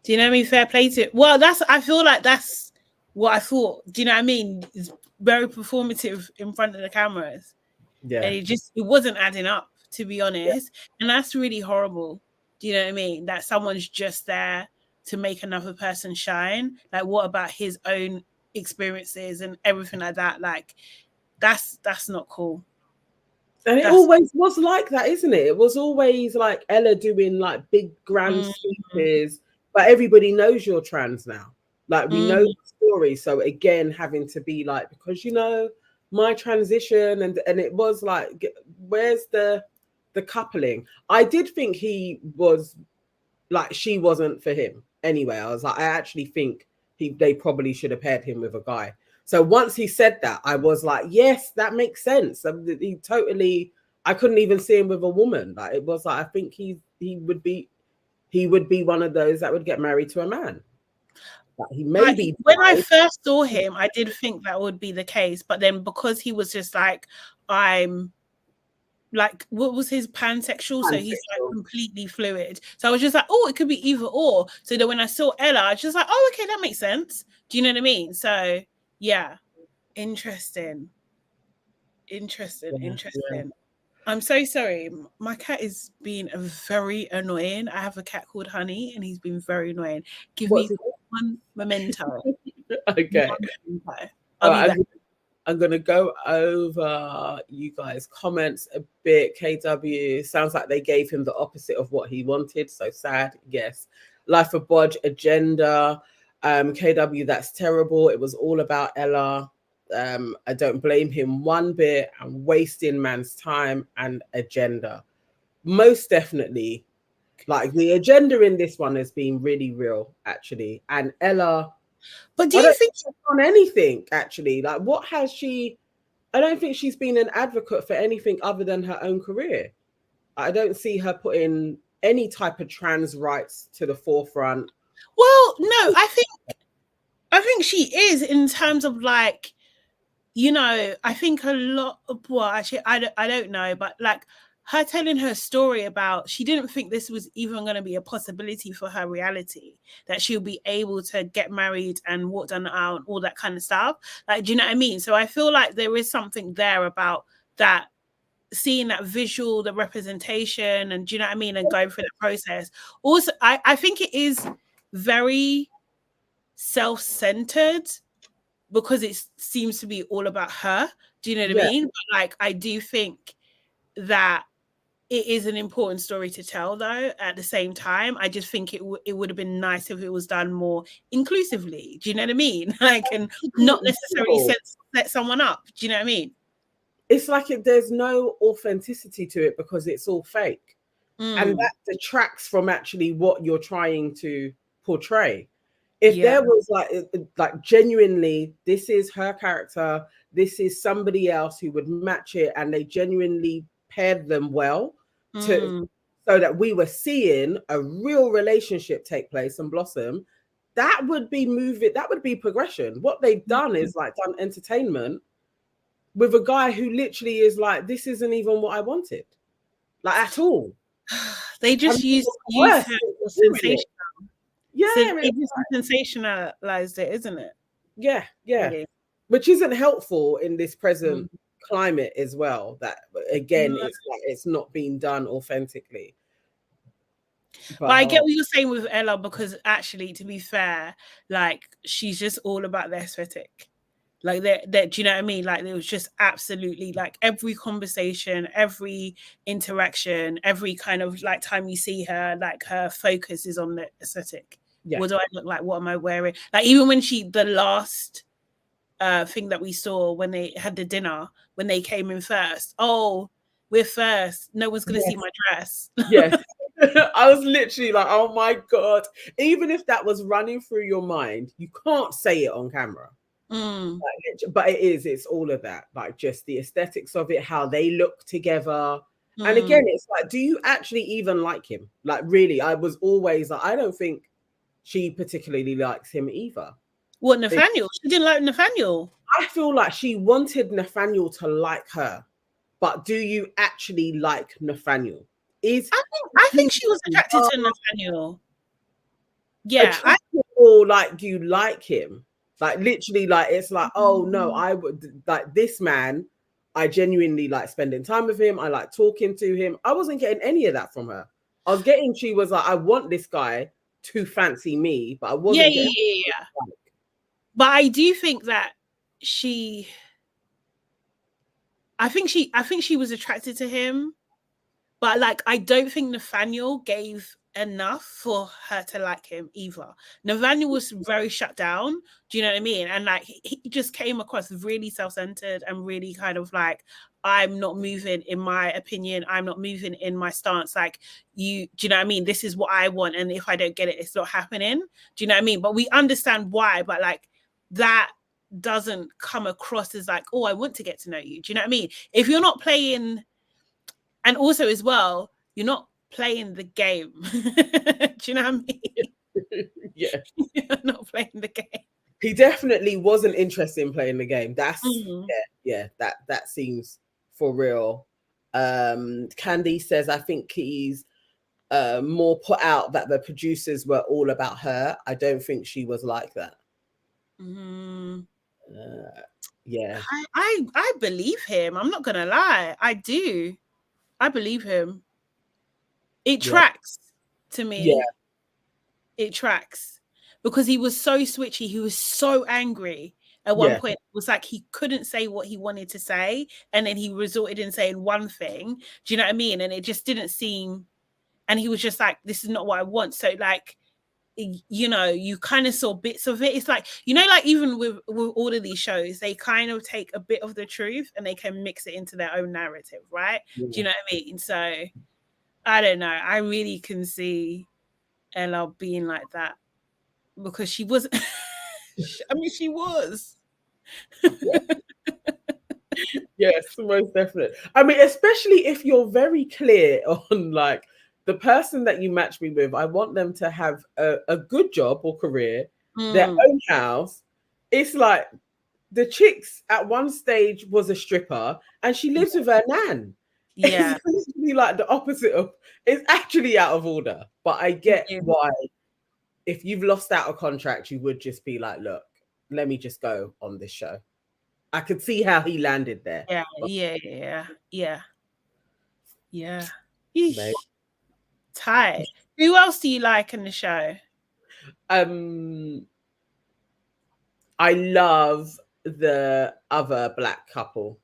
Do you know what I mean? Fair play to it. Well, I feel like that's what I thought. Do you know what I mean? It's very performative in front of the cameras. Yeah. And it wasn't adding up, to be honest. Yeah. And that's really horrible. Do you know what I mean? That someone's just there to make another person shine. Like, what about his own experiences and everything like that? Like, that's not cool. And it always was like that, isn't it? It was always like Ella doing like big grand speeches, but everybody knows you're trans now. Like, we know the story. So again, having to be like, because, you know, my transition, and it was like, where's the coupling? I did think he was like, she wasn't for him anyway. I was like, I actually think they probably should have paired him with a guy. So once he said that, I was like, yes, that makes sense. He totally, I couldn't even see him with a woman. Like, it was like, I think he would be one of those that would get married to a man. Like, he maybe when I first saw him, I did think that would be the case, but then because he was just like, I'm like, what was his pansexual? So he's like completely fluid. So I was just like, oh, it could be either or. So then when I saw Ella, I was just like, oh, okay, that makes sense. Do you know what I mean? So yeah, interesting. Yeah. I'm so sorry. My cat is being very annoying. I have a cat called Honey, and he's been very annoying. Give me one memento. Okay. I'm going to go over you guys' comments a bit. KW, sounds like they gave him the opposite of what he wanted. So sad. Yes. Life of Bodge agenda. KW, that's terrible. It was all about Ella. I don't blame him one bit. I'm wasting man's time and agenda. Most definitely. Like the agenda in this one has been really real, actually. And Ella, but do you think she's done anything actually? Like, what has she? I don't think she's been an advocate for anything other than her own career. I don't see her putting any type of trans rights to the forefront. Well, no, I think she is in terms of like, you know, I think a lot of, well, actually, I don't know, but like her telling her story about she didn't think this was even going to be a possibility for her reality, that she'll be able to get married and walk down the aisle and all that kind of stuff. Like, do you know what I mean? So I feel like there is something there about that, seeing that visual, the representation, and do you know what I mean? And going through the process. Also, I think it is very self-centered because it seems to be all about her. Do you know what I mean? But like, I do think that it is an important story to tell, though. At the same time, I just think it would have been nice if it was done more inclusively. Do you know what I mean? Like, and not necessarily set someone up. Do you know what I mean? It's like there's no authenticity to it because it's all fake, and that detracts from actually what you're trying to portray. If there was like genuinely, this is her character, this is somebody else who would match it, and they genuinely paired them well so that we were seeing a real relationship take place and blossom, that would be that would be progression. What they've done is like done entertainment with a guy who literally is like, this isn't even what I wanted, like at all. They just use sensation. Yeah, so it just sensationalized it, isn't it? Yeah, really. Which isn't helpful in this present climate as well. That again, it's like it's not being done authentically. But I get what you're saying with Ella, because actually, to be fair, like she's just all about the aesthetic. Like that, do you know what I mean? Like it was just absolutely like every conversation, every interaction, every kind of like time you see her, like her focus is on the aesthetic. Yeah. What do I look like? What am I wearing? Like even when the last thing that we saw when they had the dinner, when they came in first. Oh, we're first. No one's going to see my dress. Yes. I was literally like, oh my God. Even if that was running through your mind, you can't say it on camera. But it's all of that, like just the aesthetics of it, how they look together. And again, it's like, do you actually even like him? Like really, I was always like, I don't think she particularly likes him either. What, Nathaniel? She didn't like Nathaniel. I feel like she wanted Nathaniel to like her, but do you actually like Nathaniel? I think she was attracted to Nathaniel. Yeah, like you like him, like literally, like it's like, oh no, I would like this man. I genuinely like spending time with him. I like talking to him. I wasn't getting any of that from her. I was getting, she was like, I want this guy to fancy me, but I wasn't. Yeah. But I do think that I think she was attracted to him, but like I don't think Nathaniel gave enough for her to like him either. Nathaniel was very shut down. Do you know what I mean? And like he just came across really self-centered and really kind of like, I'm not moving in my opinion. I'm not moving in my stance. Like do you know what I mean? This is what I want. And if I don't get it, it's not happening. Do you know what I mean? But we understand why, but like that doesn't come across as like, oh, I want to get to know you. Do you know what I mean? If you're not playing, and also as well, you're not playing the game. Do you know what I mean? Yeah. You're not playing the game. He definitely wasn't interested in playing the game. That's that seems for real. Candy says, I think he's more put out that the producers were all about her. I don't think she was like that. Yeah. I believe him. I'm not gonna lie. I do. I believe him. It tracks to me. Yeah. It tracks. Because he was so switchy. He was so angry at one point. It was like he couldn't say what he wanted to say. And then he resorted in saying one thing. Do you know what I mean? And it just didn't seem... And he was just like, this is not what I want. So like, you know, you kind of saw bits of it. It's like, you know, like even with all of these shows, they kind of take a bit of the truth and they can mix it into their own narrative, right? Yeah. Do you know what I mean? So I don't know. I really can see Ella being like that because she was. I mean, she was. Yes, most definitely. I mean, especially if you're very clear on like the person that you match me with, I want them to have a good job or career, their own house. It's like the chicks at one stage was a stripper and she lives with her nan. Yeah. It's basically like the opposite of, it's actually out of order. But I get why if you've lost out a contract, you would just be like, look, let me just go on this show. I could see how he landed there. Yeah. Tight. Who else do you like in the show? I love the other black couple.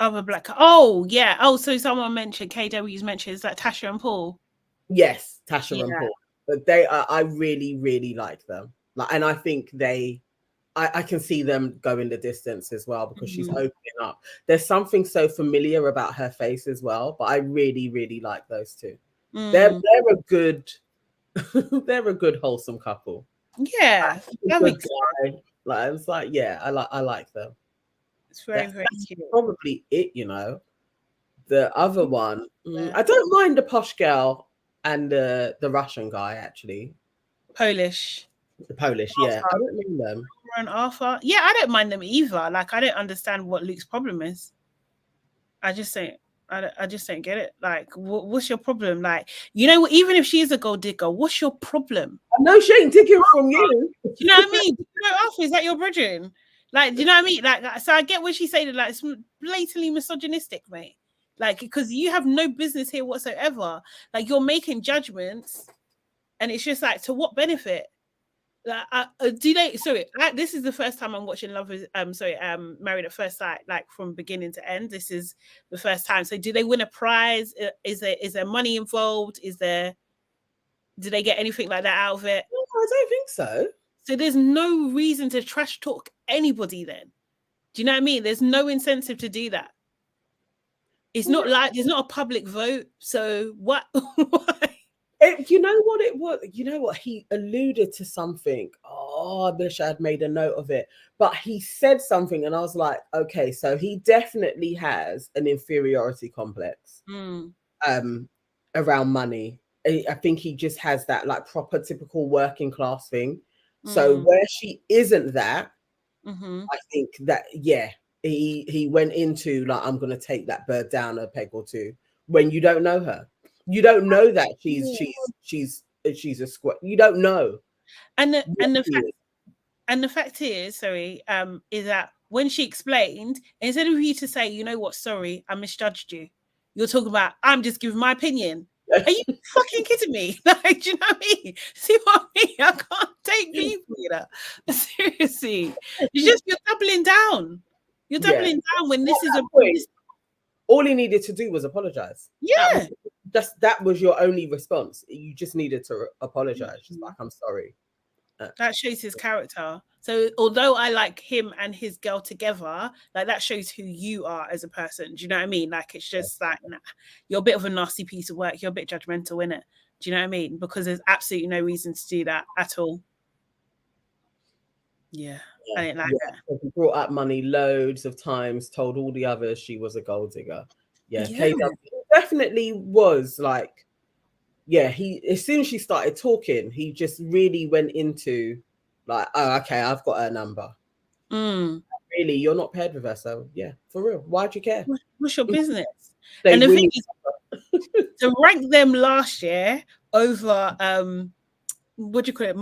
Oh, yeah. Oh, so someone mentioned, KW's mentioned, is that Tasha and Paul? Yes, Tasha and Paul. But they are, I really, really like them. Like, and I think I can see them going the distance as well because she's opening up. There's something so familiar about her face as well, but I really, really like those two. They're a good, they're a good wholesome couple. Yeah, that makes sense. Like, it's like, yeah, I like them. It's very, very cute. Probably it, you know. The other one, I don't mind the posh girl and the Russian guy actually. Polish. The Polish, yeah. I don't mind them. And Arthur. Yeah, I don't mind them either. Like, I don't understand what Luke's problem is. I just don't get it. Like, what's your problem? Like, you know, even if she's a gold digger, what's your problem? No, she ain't digging from you. Do you know what I mean? Arthur, is that your brethren? Like, do you know what I mean? Like, so I get what she's saying. Like, it's blatantly misogynistic, mate. Like, because you have no business here whatsoever. Like, you're making judgments, and it's just like, to what benefit? This is the first time I'm watching Married at First Sight, like from beginning to end. This is the first time. So do they win a prize? Is there money involved? Do they get anything like that out of it? No, I don't think so. So there's no reason to trash talk anybody then. Do you know what I mean? There's no incentive to do that. It's not like there's not a public vote. So what? You know what it was? You know what? He alluded to something. Oh, I wish I had made a note of it. But he said something and I was like, okay, so he definitely has an inferiority complex around money. I think he just has that like proper typical working class thing. So where she isn't that, I think that, yeah, he went into like, I'm going to take that bird down a peg or two when you don't know her. You don't know that she's a squat. You don't know. And the fact is, is that when she explained, instead of you to say, you know what, sorry, I misjudged you, you're talking about, I'm just giving my opinion. Are you fucking kidding me? Like, do you know what I mean? See what I mean? I can't take people, you know. Seriously. You're doubling down. You're doubling down when this is a point. All he needed to do was apologize. Yeah. That was your only response. You just needed to apologize. Just like, I'm sorry. That shows his character. So although I like him and his girl together, like that shows who you are as a person. Do you know what I mean? Like, it's just like, nah, you're a bit of a nasty piece of work. You're a bit judgmental, innit? Do you know what I mean? Because there's absolutely no reason to do that at all. Yeah. I didn't like that. He brought up money loads of times, told all the others she was a gold digger. Yeah. KW definitely was like, yeah, as soon as she started talking, he just really went into like, oh, okay, I've got her number. Really, you're not paired with her, so yeah, for real. Why'd you care? What's your business? And the thing is, to rank them last year over what do you call it,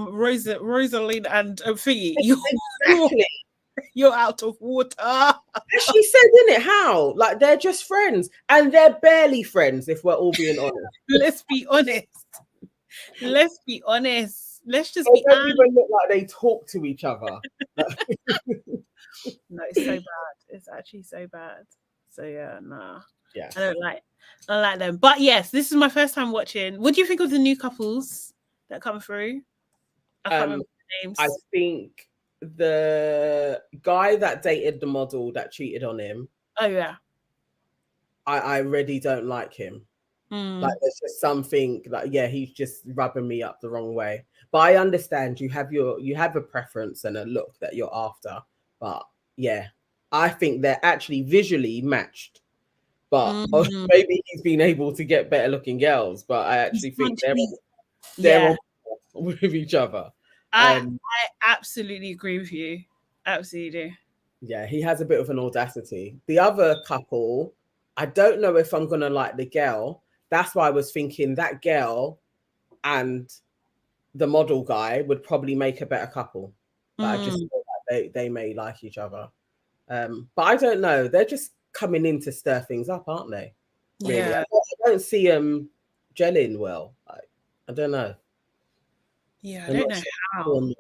Rosaline and Figgy, you're out of water. She said, didn't it? How? Like, they're just friends, and they're barely friends, if we're all being honest. Let's be honest. Let's just be honest. They don't even look like they talk to each other. No, it's so bad. It's actually so bad. So yeah, nah. Yeah. I don't like them. But yes, this is my first time watching. What do you think of the new couples that come through? I can't remember the names. I think the guy that dated the model that cheated on him. Oh yeah. I really don't like him. Like there's just something like, yeah, he's just rubbing me up the wrong way. But I understand you have a preference and a look that you're after. But yeah, I think they're actually visually matched. But maybe he's been able to get better looking girls. But I actually think they're on with each other. I absolutely agree with you. Absolutely. Yeah, he has a bit of an audacity. The other couple, I don't know if I'm gonna like the girl. That's why I was thinking that girl and the model guy would probably make a better couple. But I just thought that they may like each other. But I don't know. They're just coming in to stir things up, aren't they? Really? Yeah. I don't see them gelling well. I don't know. Yeah, I don't know how.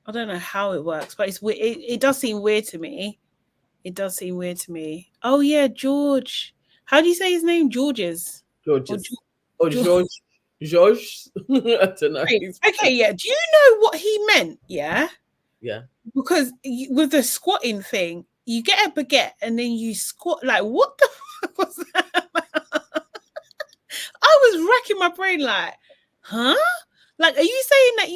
I don't know how it works, but it does seem weird to me. It does seem weird to me. Oh yeah, George. How do you say his name? George. George. I don't know. Okay, yeah. Do you know what he meant? Yeah. Yeah. Because with the squatting thing, you get a baguette and then you squat. Like, what the fuck was that? I was racking my brain like, huh? Like, are you saying that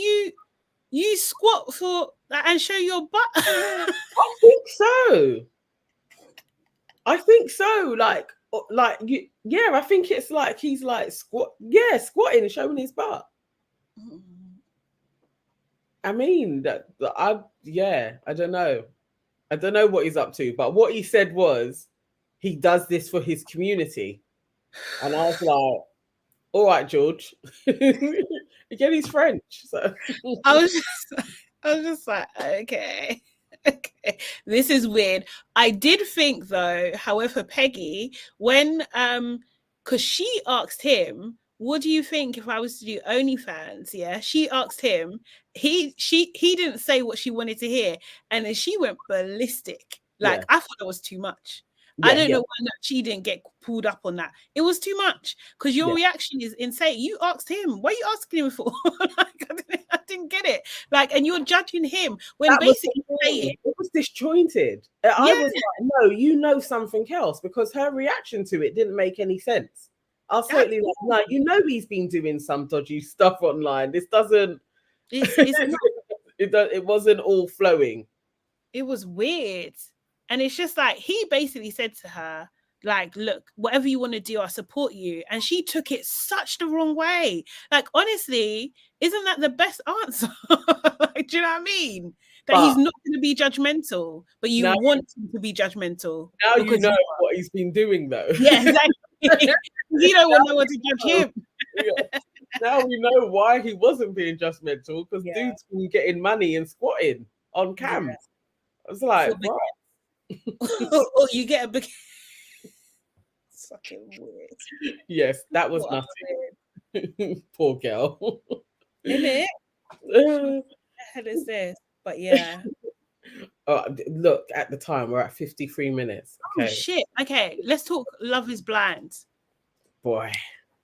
you squat for and show your butt? I think so. Like you, yeah. I think it's like he's like squatting and showing his butt. I mean I don't know. I don't know what he's up to, but what he said was he does this for his community, and I was like, all right, George. Again, he's French, so I was just like, okay, this is weird. I did think though, however, Peggy, when because she asked him, what do you think if I was to do OnlyFans? Yeah, she asked him. He didn't say what she wanted to hear, and then she went ballistic. Like, I thought it was too much. I don't know why she didn't get pulled up on that. It was too much because your reaction is insane. You asked him. What are you asking him for? Like, I didn't get it. Like, and you're judging him when that basically saying it was disjointed. I was like, no, you know something else, because her reaction to it didn't make any sense. I was totally like, no, you know he's been doing some dodgy stuff online. This doesn't. It wasn't all flowing. It was weird. And it's just like, he basically said to her, like, look, whatever you want to do, I support you. And she took it such the wrong way. Like, honestly, isn't that the best answer? Like, do you know what I mean? That he's not going to be judgmental, but you want him to be judgmental. Now you know what he's been doing, though. Yeah, exactly. You don't want no one to judge him. Now we know why he wasn't being judgmental, because dude's been getting money and squatting on cams. I was like, right. Or you get a big fucking weird. Yes, that was nothing. Poor girl. Isn't it? What the hell is this? But yeah. Look, at the time we're at 53 minutes. Okay. Oh shit. Okay, let's talk Love is Blind. Boy.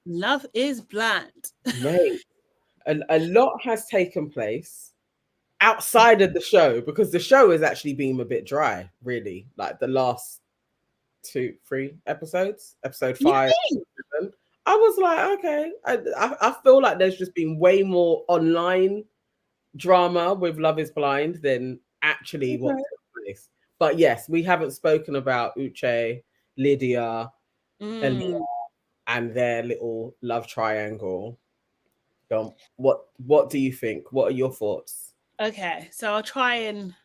Love is Blind. Mate. A lot has taken place outside of the show, because the show has actually been a bit dry, really. Like the last 2-3 episodes, episode 5. I was like, okay. I feel like there's just been way more online drama with Love is Blind than actually what took place. But yes, we haven't spoken about Uche, Lydia, and their little love triangle. What do you think? What are your thoughts? Okay, so I'll try and,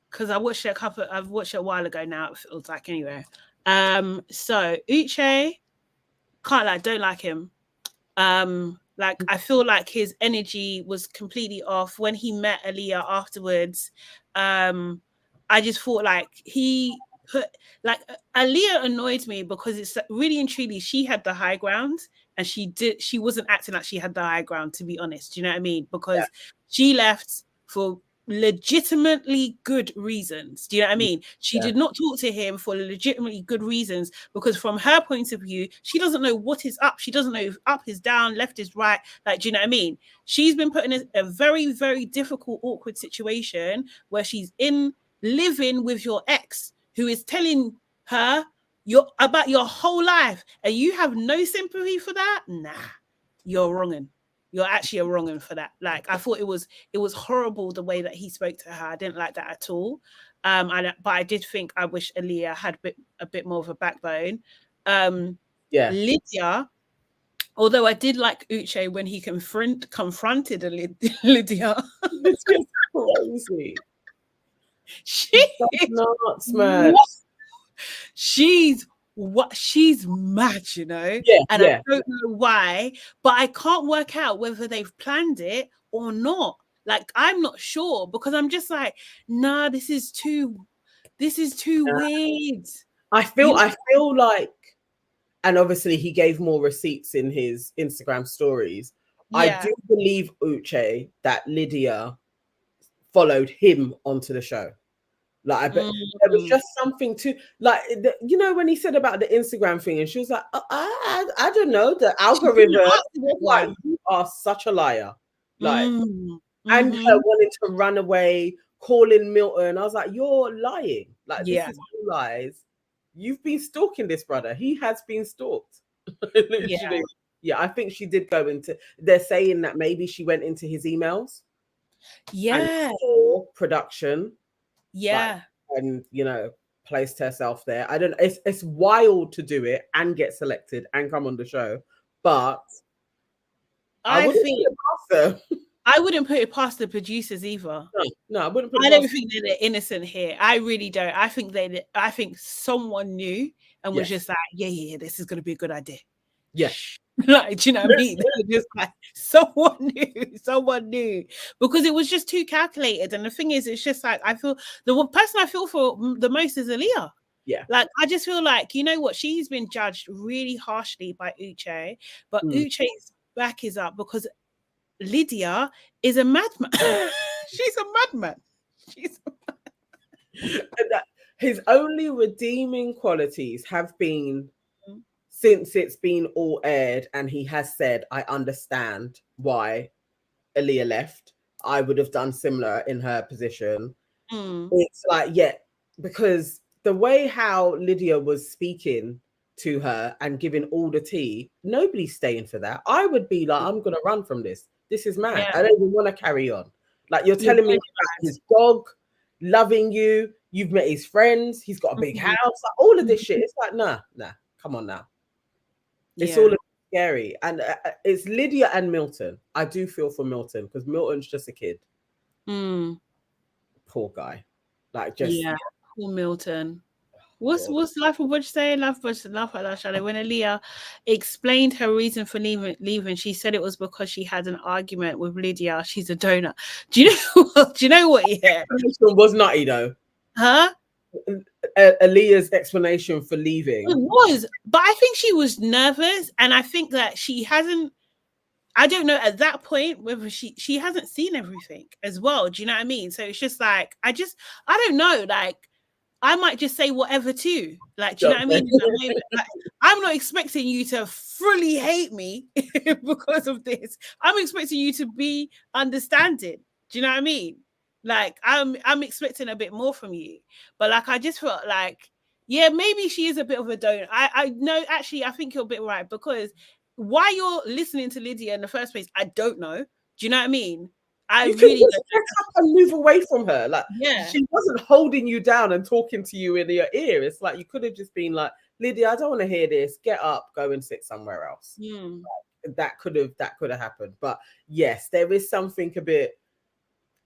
because I've watched it a while ago now, it feels like, anyway. So Uche, don't like him. Like, I feel like his energy was completely off when he met Aaliyah afterwards. I just thought like Aaliyah annoyed me because it's really and truly she had the high ground, and she wasn't acting like she had the high ground, to be honest. Do you know what I mean? Because she left for legitimately good reasons. Do you know what I mean? She did not talk to him for legitimately good reasons, because from her point of view, she doesn't know what is up. She doesn't know if up is down, left is right. Like, do you know what I mean? She's been put in a very, very difficult, awkward situation where she's living with your ex, who is telling her about your whole life, and you have no sympathy for that. Nah, you're wronging. You're actually a wrong one for that. Like, I thought it was horrible the way that he spoke to her. I didn't like that at all. But I did think I wish Aaliyah had a bit more of a backbone. Lydia, although I did like Uche when he confronted Lydia. This is crazy. She's nuts, man. She's mad, you know, and I don't know why, but I can't work out whether they've planned it or not. Like, I'm not sure, because I'm just like, nah, this is too weird. I feel like, and obviously he gave more receipts in his Instagram stories. I do believe, Uche, that Lydia followed him onto the show. Like, there was just something to, like, you know, when he said about the Instagram thing, and she was like, I don't know, the algorithm. Like, you are such a liar. Like, and her wanting to run away, calling Milton. I was like, you're lying. Like, this is all lies. You've been stalking this brother. He has been stalked. Literally. Yeah, I think she did go into, they're saying that maybe she went into his emails. Yeah. For production. Yeah. And, you know, placed herself there. I don't know. It's wild to do it and get selected and come on the show. But I wouldn't put it past the producers either. No, I wouldn't put it past. I don't think they're innocent here. I really don't. I think someone knew and was just like, yeah, this is going to be a good idea. Yeah. Like, do you know what I mean? Just like, someone knew, because it was just too calculated. And the thing is, it's just like, I feel the person I feel for the most is Aaliyah. Yeah. Like, I just feel like, you know what? She's been judged really harshly by Uche, but Uche's back is up because Lydia is a madman. She's a madman. His only redeeming qualities have been, since it's been all aired and he has said, I understand why Aaliyah left. I would have done similar in her position. It's like, because the way how Lydia was speaking to her and giving all the tea, nobody's staying for that. I would be like, I'm going to run from this. This is mad. I don't even want to carry on. Like, you're telling me about his dog loving you. You've met his friends. He's got a big house. Like, all of this shit. It's like, nah, come on now. It's all scary. And it's Lydia and Milton. I do feel for Milton because Milton's just a kid. Poor guy. Like, just poor Milton. What's life of what you say? Life like that, Charlotte. When Aaliyah explained her reason for leaving, she said it was because she had an argument with Lydia. She's a donut. Do you know what? Yeah, was nutty though. Huh? Aaliyah's explanation for leaving. It was, but I think she was nervous, and I think that she hasn't. I don't know at that point whether she hasn't seen everything as well. Do you know what I mean? So it's just like I don't know. Like, I might just say whatever too. Like, do you know what I mean? Like, I'm not expecting you to fully hate me because of this. I'm expecting you to be understanding. Do you know what I mean? Like, I'm expecting a bit more from you. But like, I just felt like, yeah, maybe she is a bit of a donor. I know, actually, I think you're a bit right, because why you're listening to Lydia in the first place, I don't know. Do you know what I mean? I really get up and move away from her. Like, she wasn't holding you down and talking to you in your ear. It's like, you could have just been like, Lydia, I don't want to hear this. Get up, go and sit somewhere else. Like, that could have happened. But yes, there is something a bit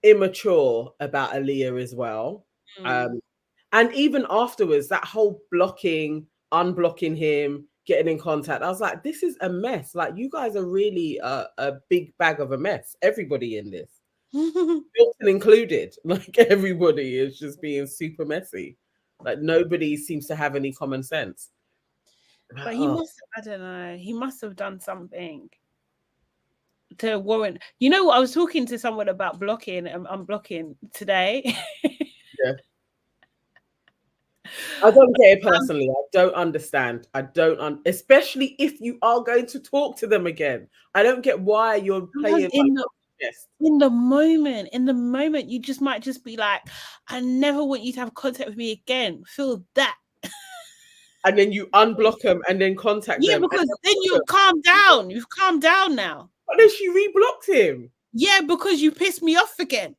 immature about Aaliyah as well. And even afterwards, that whole unblocking him, getting in contact, I was like, this is a mess. Like, you guys are really a big bag of a mess. Everybody in this, Milton included. Like, everybody is just being super messy. Like, nobody seems to have any common sense. But he must have, I don't know, he must have done something. to warrant. You know what? I was talking to someone about blocking and unblocking today. Yeah. I don't get it personally. I don't understand. I don't, especially if you are going to talk to them again. I don't get why you're playing in the moment. You just might just be like, I never want you to have contact with me again. Feel that. And then you unblock them and then contact them. Yeah, because then you've calmed down. You've calmed down now. But then she reblocked him. Yeah, because you pissed me off again.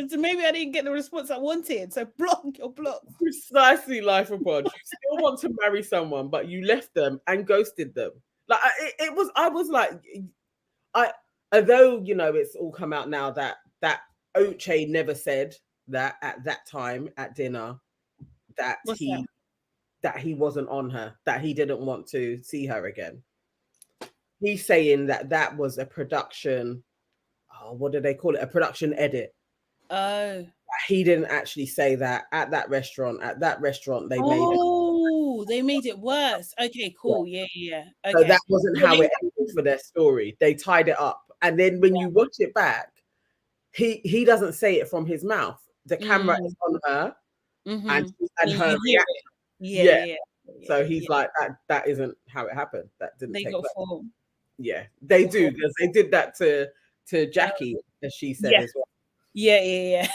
So maybe I didn't get the response I wanted. So block your block. Precisely, life abroad. You still want to marry someone, but you left them and ghosted them. Like I was like, although, you know, it's all come out now that Uche never said that at that time at dinner that he wasn't on her, that he didn't want to see her again. He's saying that was a production. Oh, what do they call it? A production edit. Oh. He didn't actually say that at that restaurant. At that restaurant, they made it worse. Okay, cool. Yeah. Okay. So that wasn't how it ended for their story. They tied it up, and then when you watch it back, he doesn't say it from his mouth. The camera is on her, and her reaction. Yeah. So he's like, that isn't how it happened. That didn't take place. Form. Yeah, they do, because they did that to Jackie, as she said as well. Yeah.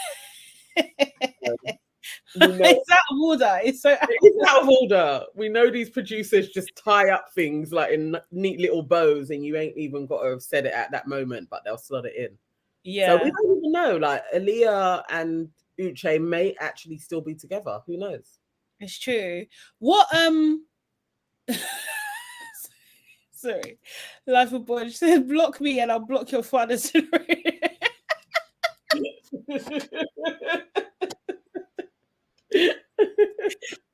It's out of order. It's out of order. We know these producers just tie up things like in neat little bows, and you ain't even got to have said it at that moment, but they'll slot it in. Yeah. So we don't even know. Like Aaliyah and Uche may actually still be together. Who knows? It's true. What sorry, Life of Boy said, block me and I'll block your father's.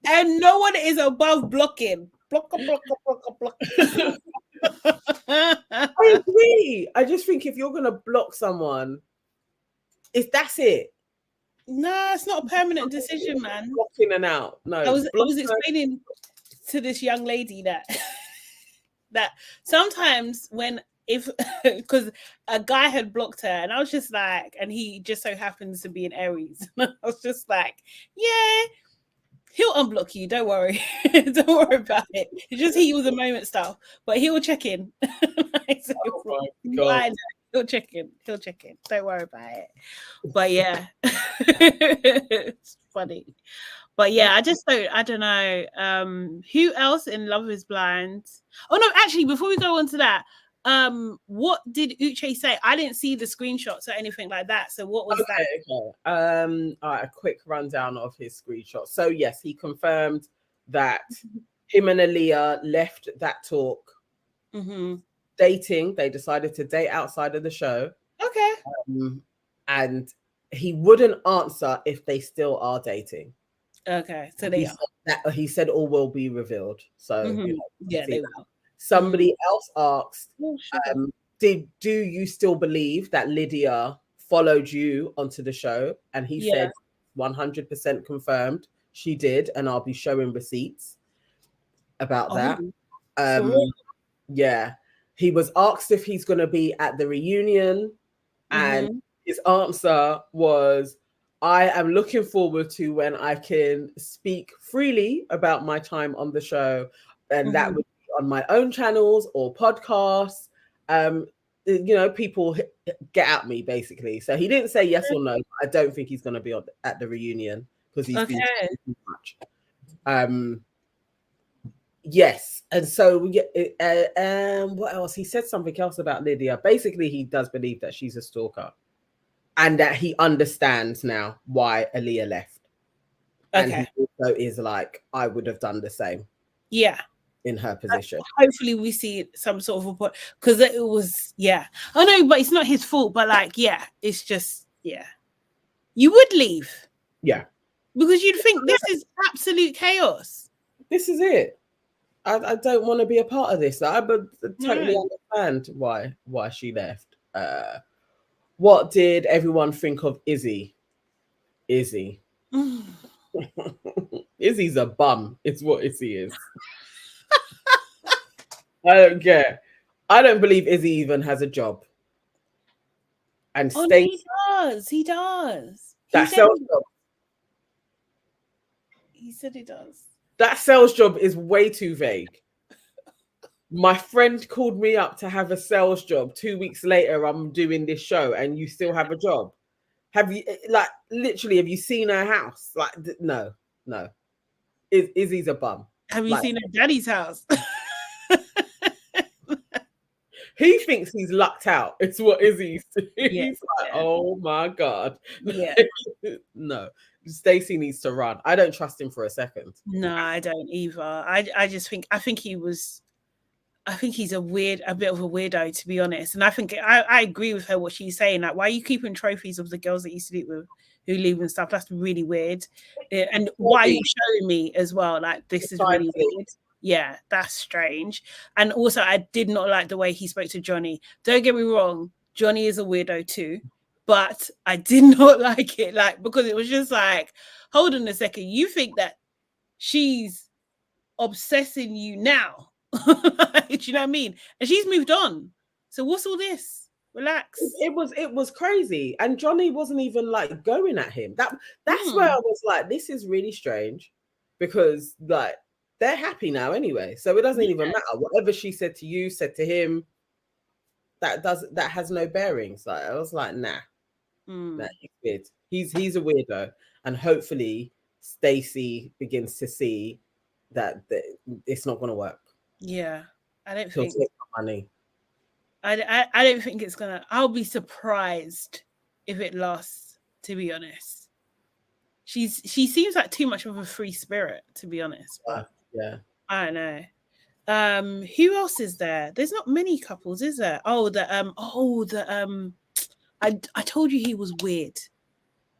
And no one is above blocking. Block. I agree. I just think if you're gonna block someone, that's it. No, it's not a permanent decision, man. Blocking and out. No, I was explaining to this young lady that sometimes because a guy had blocked her, and I was just like, and he just so happens to be an Aries. I was just like, yeah, he'll unblock you. Don't worry. Don't worry about it. It's just he was a moment stuff, but he will check in. He'll check in. Don't worry about it. But yeah, it's funny. But yeah, I don't know. Who else in Love is Blind? Oh no, actually, before we go on to that, what did Uche say? I didn't see the screenshots or anything like that. So what was that? Okay. All right, a quick rundown of his screenshots. So yes, he confirmed that him and Aaliyah left that talk dating. They decided to date outside of the show. Okay. And he wouldn't answer if they still are dating. Okay, so he said all will be revealed. So they will. Somebody else asked, do you still believe that Lydia followed you onto the show? And he said 100% confirmed she did, and I'll be showing receipts about that. Yeah. He was asked if he's going to be at the reunion, and his answer was, I am looking forward to when I can speak freely about my time on the show, and that would be on my own channels or podcasts. You know, people get at me basically. So he didn't say yes or no. I don't think he's going to be at the reunion because he's been too much. Yes, and so what else? He said something else about Lydia. Basically, he does believe that she's a stalker, and that he understands now why Aaliyah left. Okay. And he also is like, I would have done the same. Yeah. In her position. Hopefully we see some sort of a point, because it was, I know, but it's not his fault, but like, it's just, you would leave. Yeah. Because you'd think this is absolute chaos. This is it. I don't want to be a part of this. I totally understand why she left. What did everyone think of Izzy? Izzy's a bum. It's what Izzy is. I don't care. I don't believe Izzy even has a job. And no, he does. He does. That sales job. He said he does. That sales job is way too vague. My friend called me up to have a sales job. 2 weeks later, I'm doing this show, and you still have a job. Have you, like, literally, have you seen her house? Like, no. Izzy's a bum. Have you seen her daddy's house? He thinks he's lucked out. It's what Izzy's doing. Yeah, he's like, oh my God. Yeah. No. Stacey needs to run. I don't trust him for a second. No, I don't either. I think he's a bit of a weirdo, to be honest. And I think I agree with her what she's saying. Like, why are you keeping trophies of the girls that you sleep with who leave and stuff? That's really weird. And why are you showing me as well? Like, this is really weird. Yeah, that's strange. And also, I did not like the way he spoke to Johnny. Don't get me wrong, Johnny is a weirdo too, but I did not like it, like, because it was just like, hold on a second, you think that she's obsessing you now? Do you know what I mean? And she's moved on. So what's all this? Relax. It was crazy, and Johnny wasn't even like going at him. That's where I was like, this is really strange, because like, they're happy now anyway, so it doesn't even matter. Whatever she said to you, said to him, that has no bearings. Like, I was like, nah, he's weird. He's a weirdo, and hopefully Stacey begins to see that it's not going to work. Yeah, I don't She'll think take the money. I don't think it's gonna. I'll be surprised if it lasts, to be honest. She seems like too much of a free spirit, to be honest. But yeah, I don't know. Who else is there? There's not many couples, is there? I told you he was weird.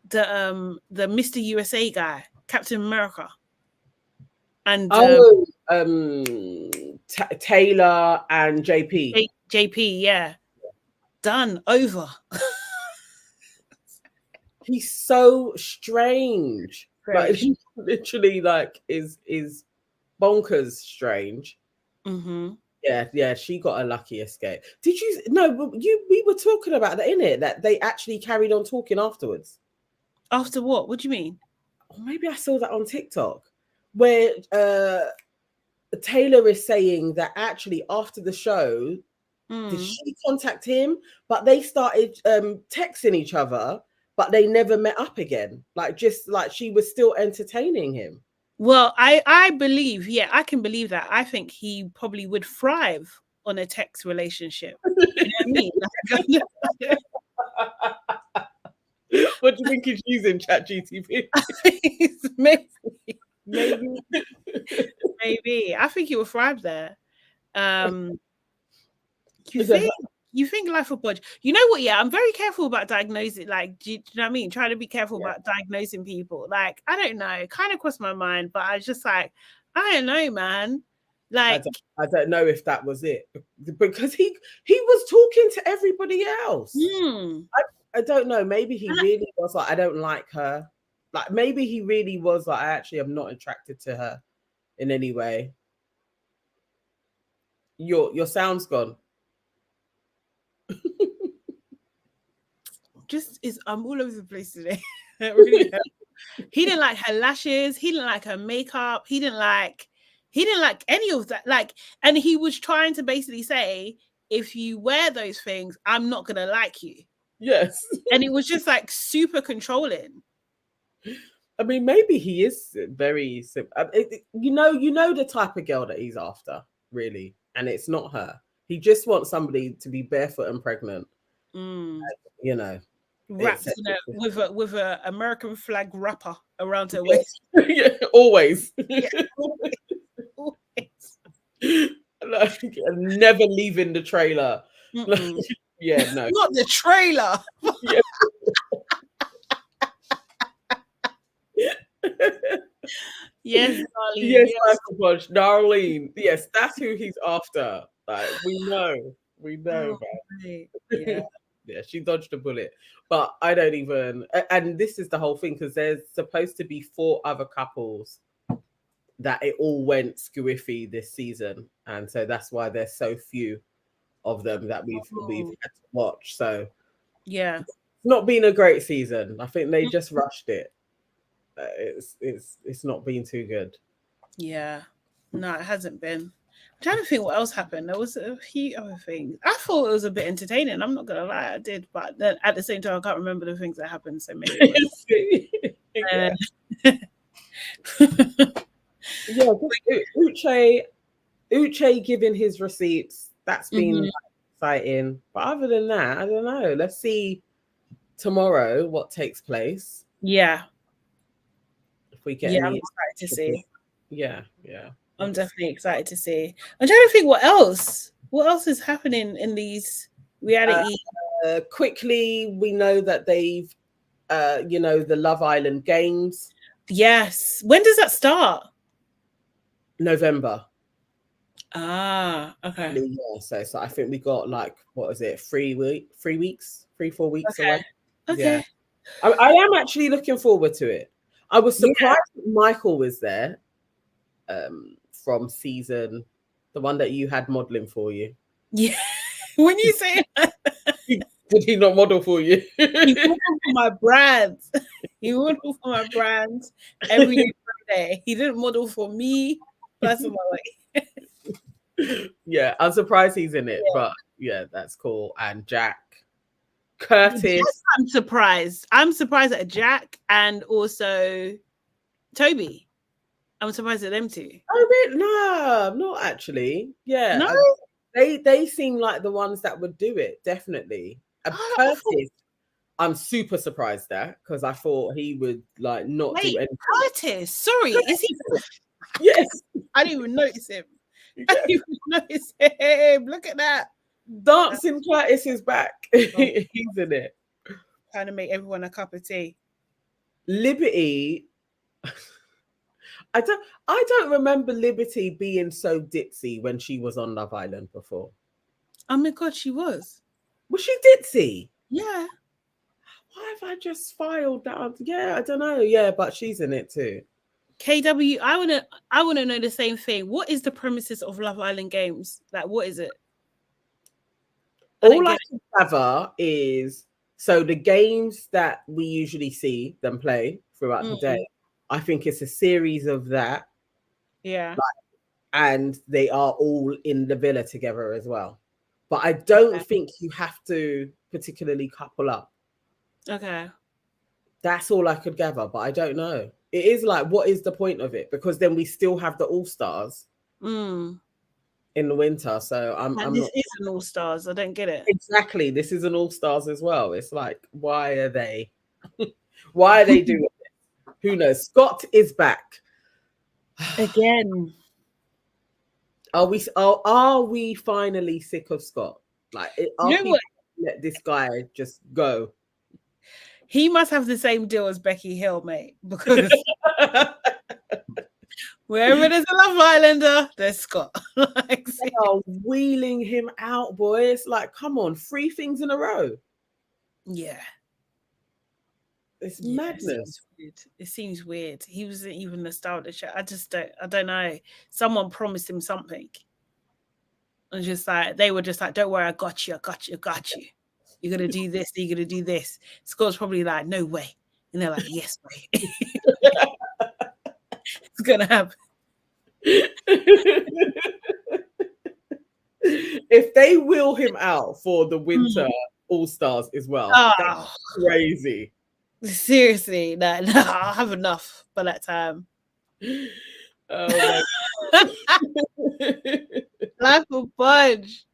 The Mr. USA guy, Captain America. And Taylor and JP. JP, yeah. Done, over. He's so strange. Like, he literally like is bonkers strange. Mm-hmm. Yeah, she got a lucky escape. Did you we were talking about that, innit? That they actually carried on talking afterwards. After what? What do you mean? Or maybe I saw that on TikTok, where Taylor is saying that actually after the show, did she contact him? But they started texting each other, but they never met up again. Like, just like she was still entertaining him. Well, I believe, yeah, I can believe that. I think he probably would thrive on a text relationship. You know what I mean? What do you think he's using, ChatGTP? Maybe. I think he will thrive there. You think life will budge? You know what? Yeah, I'm very careful about diagnosing. Like, do you know what I mean? Trying to be careful about diagnosing people. Like, I don't know. It kind of crossed my mind, but I was just like, I don't know, man. Like, I don't know if that was it, because he was talking to everybody else. I don't know. Maybe he really was like, I don't like her. Like, maybe he really was like, I actually am not attracted to her in any way. Your sound's gone. I'm all over the place today. Really. He didn't like her lashes. He didn't like her makeup. He didn't like any of that. Like, and he was trying to basically say, if you wear those things, I'm not gonna like you. Yes. And it was just like super controlling. I mean, maybe he is very you know the type of girl that he's after, really, and it's not her. He just wants somebody to be barefoot and pregnant. You know, wrapped with a American flag wrapper around her waist. Yeah, always. Yeah, always. Like, never leaving the trailer. Like, yeah, no, not the trailer. Yeah. Yes, Darlene. Yes, Michael Punch, Darlene. Yes, that's who he's after. Like, we know, man. Yeah. Yeah, she dodged a bullet, but I don't even. And this is the whole thing, because there's supposed to be 4 other couples that it all went squiffy this season, and so that's why there's so few of them that we've had to watch. So yeah, it's not been a great season. I think they just rushed it. It's not been too good. Yeah, no, it hasn't been. I'm trying to think what else happened. There was a few other things. I thought it was a bit entertaining. I'm not gonna lie, I did, but then at the same time, I can't remember the things that happened. So maybe. Yeah. Yeah, Uche giving his receipts. That's been exciting. But other than that, I don't know. Let's see tomorrow what takes place. Yeah. If we get I'm any excited to see. Yeah. I'm definitely excited to see. I'm trying to think what else. What else is happening in these reality? Quickly, we know that they've, the Love Island games. Yes. When does that start? November. Ah, okay. Yeah, so I think we got like, what is it, 3 weeks, 4 weeks away. Okay. Yeah. I am actually looking forward to it. I was surprised that Michael was there from season, the one that you had modeling for you. Yeah. When you say that, did he not model for you? He modeled for my brands. He modeled for my brands every day. He didn't model for me personally. Yeah, I'm surprised he's in it, but yeah, that's cool. And Jack, Curtis. Yes, I'm surprised. I'm surprised at Jack and also Toby. I'm surprised at them too. Oh, really? No, not actually. Yeah, no, they seem like the ones that would do it. Definitely. Curtis, I'm super surprised at, because I thought he would like not do anything. Curtis, sorry, is he? Yes, I didn't even notice him. I didn't even notice him. Look at that. Dancing Curtis is back. He's in it. Trying to make everyone a cup of tea. Liberty. I don't remember Liberty being so ditzy when she was on Love Island before. Oh my god, she was. Was she ditzy? Yeah. Why have I just filed that? Yeah, I don't know. Yeah, but she's in it too. KW, I wanna know the same thing. What is the premises of Love Island games? Like, what is it? All I can gather is, so the games that we usually see them play throughout the day, I think it's a series of that. Yeah. And they are all in the villa together as well. But I don't think you have to particularly couple up. Okay. That's all I could gather, but I don't know. It is like, what is the point of it? Because then we still have the All-Stars in the winter. So this is an All-Stars. I don't get it. Exactly. This is an All-Stars as well. It's like, why are they doing it? Who knows? Scott is back. Again. Are we finally sick of Scott? Like, let this guy just go? He must have the same deal as Becky Hill, mate, because wherever there's a Love Islander, there's Scott. They are wheeling him out, boy. It's like, come on, 3 things in a row. Yeah. It's madness. It seems weird. He wasn't even the star of the show. I don't know. Someone promised him something. And just like, they were just like, don't worry, I got you. You're going to do this, you're going to do this. Scott's probably like, no way. And they're like, yes, way. It's going to happen. If they wheel him out for the winter All-Stars as well, that's crazy. Seriously, no, I'll have enough by that time. Oh Life will budge.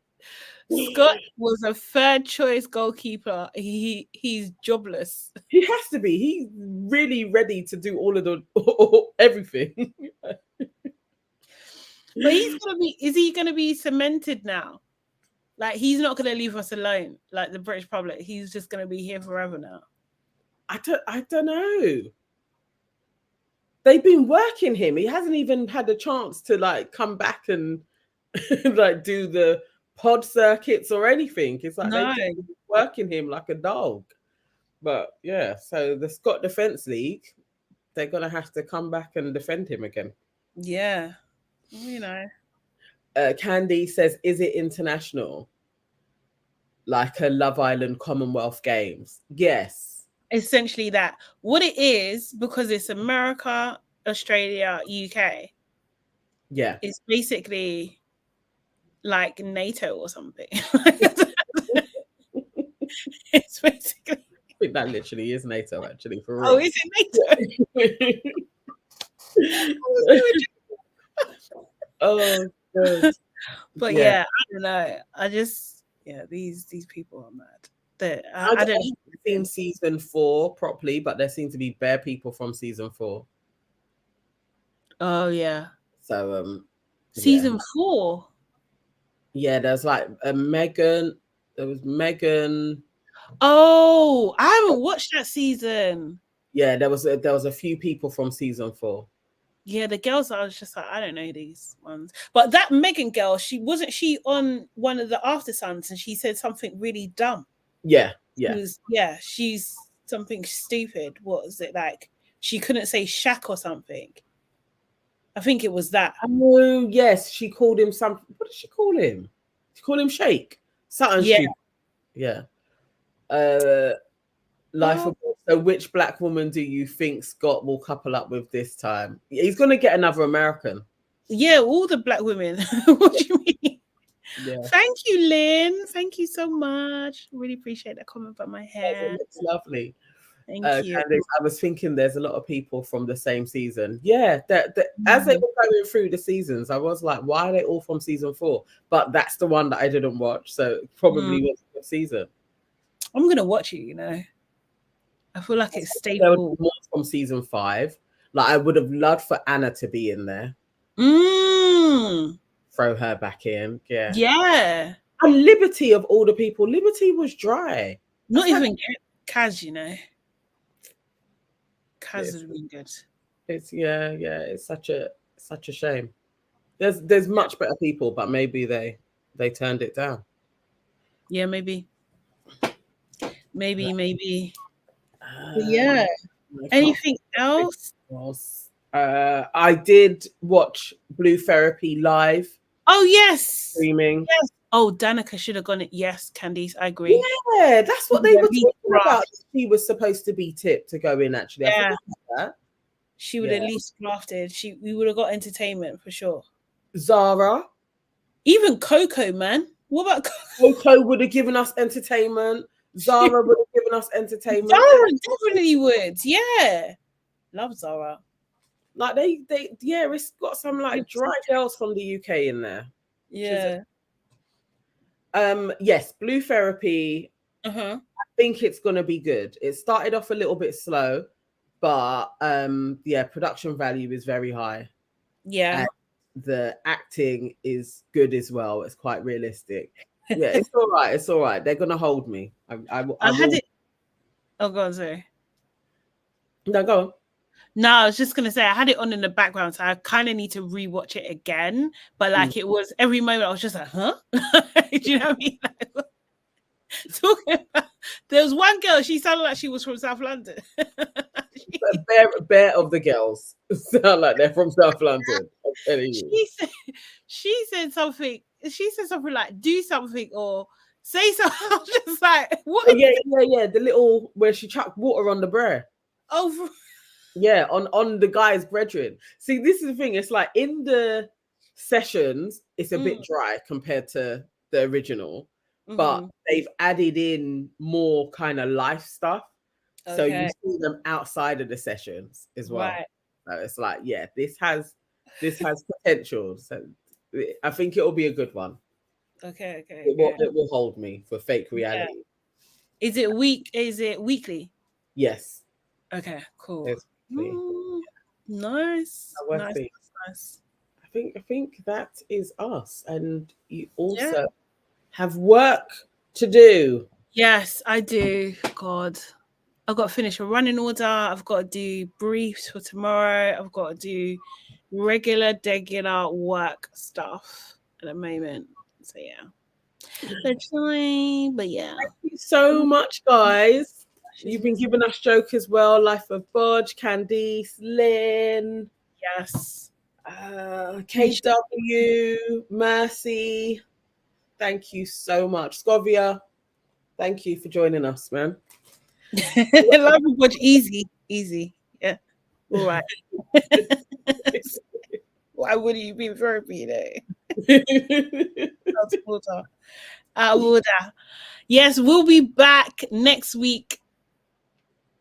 Scott was a third choice goalkeeper. He's jobless. He has to be. He's really ready to do all of everything. But is he gonna be cemented now? Like, he's not gonna leave us alone, like the British public. He's just gonna be here forever now. I don't know. They've been working him. He hasn't even had a chance to like come back and like do the pod circuits or anything. It's like they've been working him like a dog. But yeah, so the Scott Defence League, they're gonna have to come back and defend him again. Yeah, you know. Candy says, is it international? Like a Love Island Commonwealth Games? Yes. Essentially that. What it is, because it's America, Australia, UK. Yeah. It's basically like NATO or something. It's basically. I think that literally is NATO, actually, for real. Oh, is it NATO? Oh, God. But yeah, I don't know. These people are mad. I don't know. Seen season 4 properly, but there seem to be bare people from season 4. Oh yeah. So season 4. Yeah, there's like Megan. There was Megan. Oh, I haven't watched that season. Yeah, there was a few people from season 4. Yeah, the girls, I was just like, I don't know these ones. But that Megan girl, she on one of the After Suns and she said something really dumb. Yeah. She's something stupid. What was it like? She couldn't say Shaq or something. I think it was that. Oh, yes. She called him something. What did she call him? She called him Shake. Something stupid. Yeah. Life of So which black woman do you think Scott will couple up with this time? He's going to get another American. Yeah, all the black women. What do you mean? Yeah. Thank you, Lynn. Thank you so much. Really appreciate that comment about my hair. It's lovely. Thank you. Candice, I was thinking there's a lot of people from the same season. Yeah, as they were going through the seasons, I was like, why are they all from season 4? But that's the one that I didn't watch, so it probably was a good season. I'm going to watch it, you know. I feel like it's stable. More from season 5. Like, I would have loved for Anna to be in there. Throw her back in. Yeah. Yeah. And Liberty, of all the people, Liberty was dry. Not even Kaz, you know. Kaz has been good. It's it's such a shame. There's much better people, but maybe they turned it down. Yeah, maybe. Yeah. Anything else? I did watch Blue Therapy live. Oh yes. Streaming. Yes. Oh, Danica should have gone it. Yes, Candice, I agree. Yeah, that's what they were talking about. She was supposed to be tipped to go in, actually. Yeah. That. She would at least crafted. We would have got entertainment for sure. Zara. Even Coco, man. What about Coco would have given us entertainment. Zara would have given us entertainment. Zara definitely would. Yeah. Love Zara. Like it's got some like dry girls from the UK in there. Yeah. Yes, Blue Therapy. I think it's gonna be good. It started off a little bit slow, but production value is very high. Yeah. And the acting is good as well. It's quite realistic. Yeah, it's all right. It's all right. They're gonna hold me. I had it. Oh, go on, sorry. No, go on. No, I was just gonna say I had it on in the background, so I kind of need to rewatch it again. But like it was every moment I was just like, huh? Do you know what I mean? Talking about, there was one girl, she sounded like she was from South London. Bare of the girls sound like they're from South London. She said something. She said something like "do something" or "say something." I was just like, "What?" Yeah. The little where she chucked water on the bread. Oh. Yeah, on the guy's brethren. See, this is the thing. It's like in the sessions, it's a bit dry compared to the original, but they've added in more kind of life stuff. Okay. So you see them outside of the sessions as well. Right. So it's like, this has potential. So I think it will be a good one. Okay. It will hold me for fake reality. Yeah. Is it weekly? Yes. Okay, cool. Nice. Nice. I think that is us, and you also have work to do. Yes, I do. God, I've got to finish a running order. I've got to do briefs for tomorrow. I've got to do regular work stuff at the moment. So but yeah. Thank you so much, guys. You've been giving us joke as well. Life of Bodge, Candice, Lynn. Yes. KW, Mercy, thank you so much. Scovia, thank you for joining us, man. Love you, watch easy. Yeah. All right. Why wouldn't you be in therapy today? Out of order. Yes, we'll be back next week,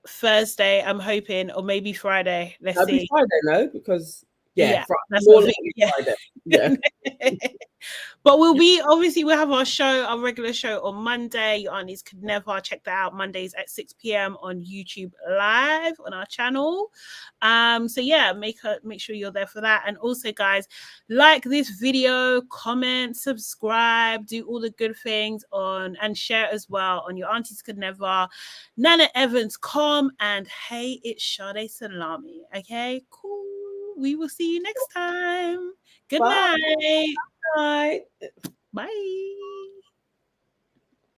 Thursday, I'm hoping, or maybe Friday. Let's see. Be Friday, no, because that's more likely Friday. Yeah. But we'll have our regular show on Monday. Your aunties could never check that out. Mondays at 6 p.m. on YouTube Live on our channel. So yeah, make sure you're there for that. And also, guys, like this video, comment, subscribe, do all the good things and share as well on Your Aunties Could Never, NanaEvans.com, and hey, it's Sade Salami. Okay, cool. We will see you next time. Good night. Bye. Bye.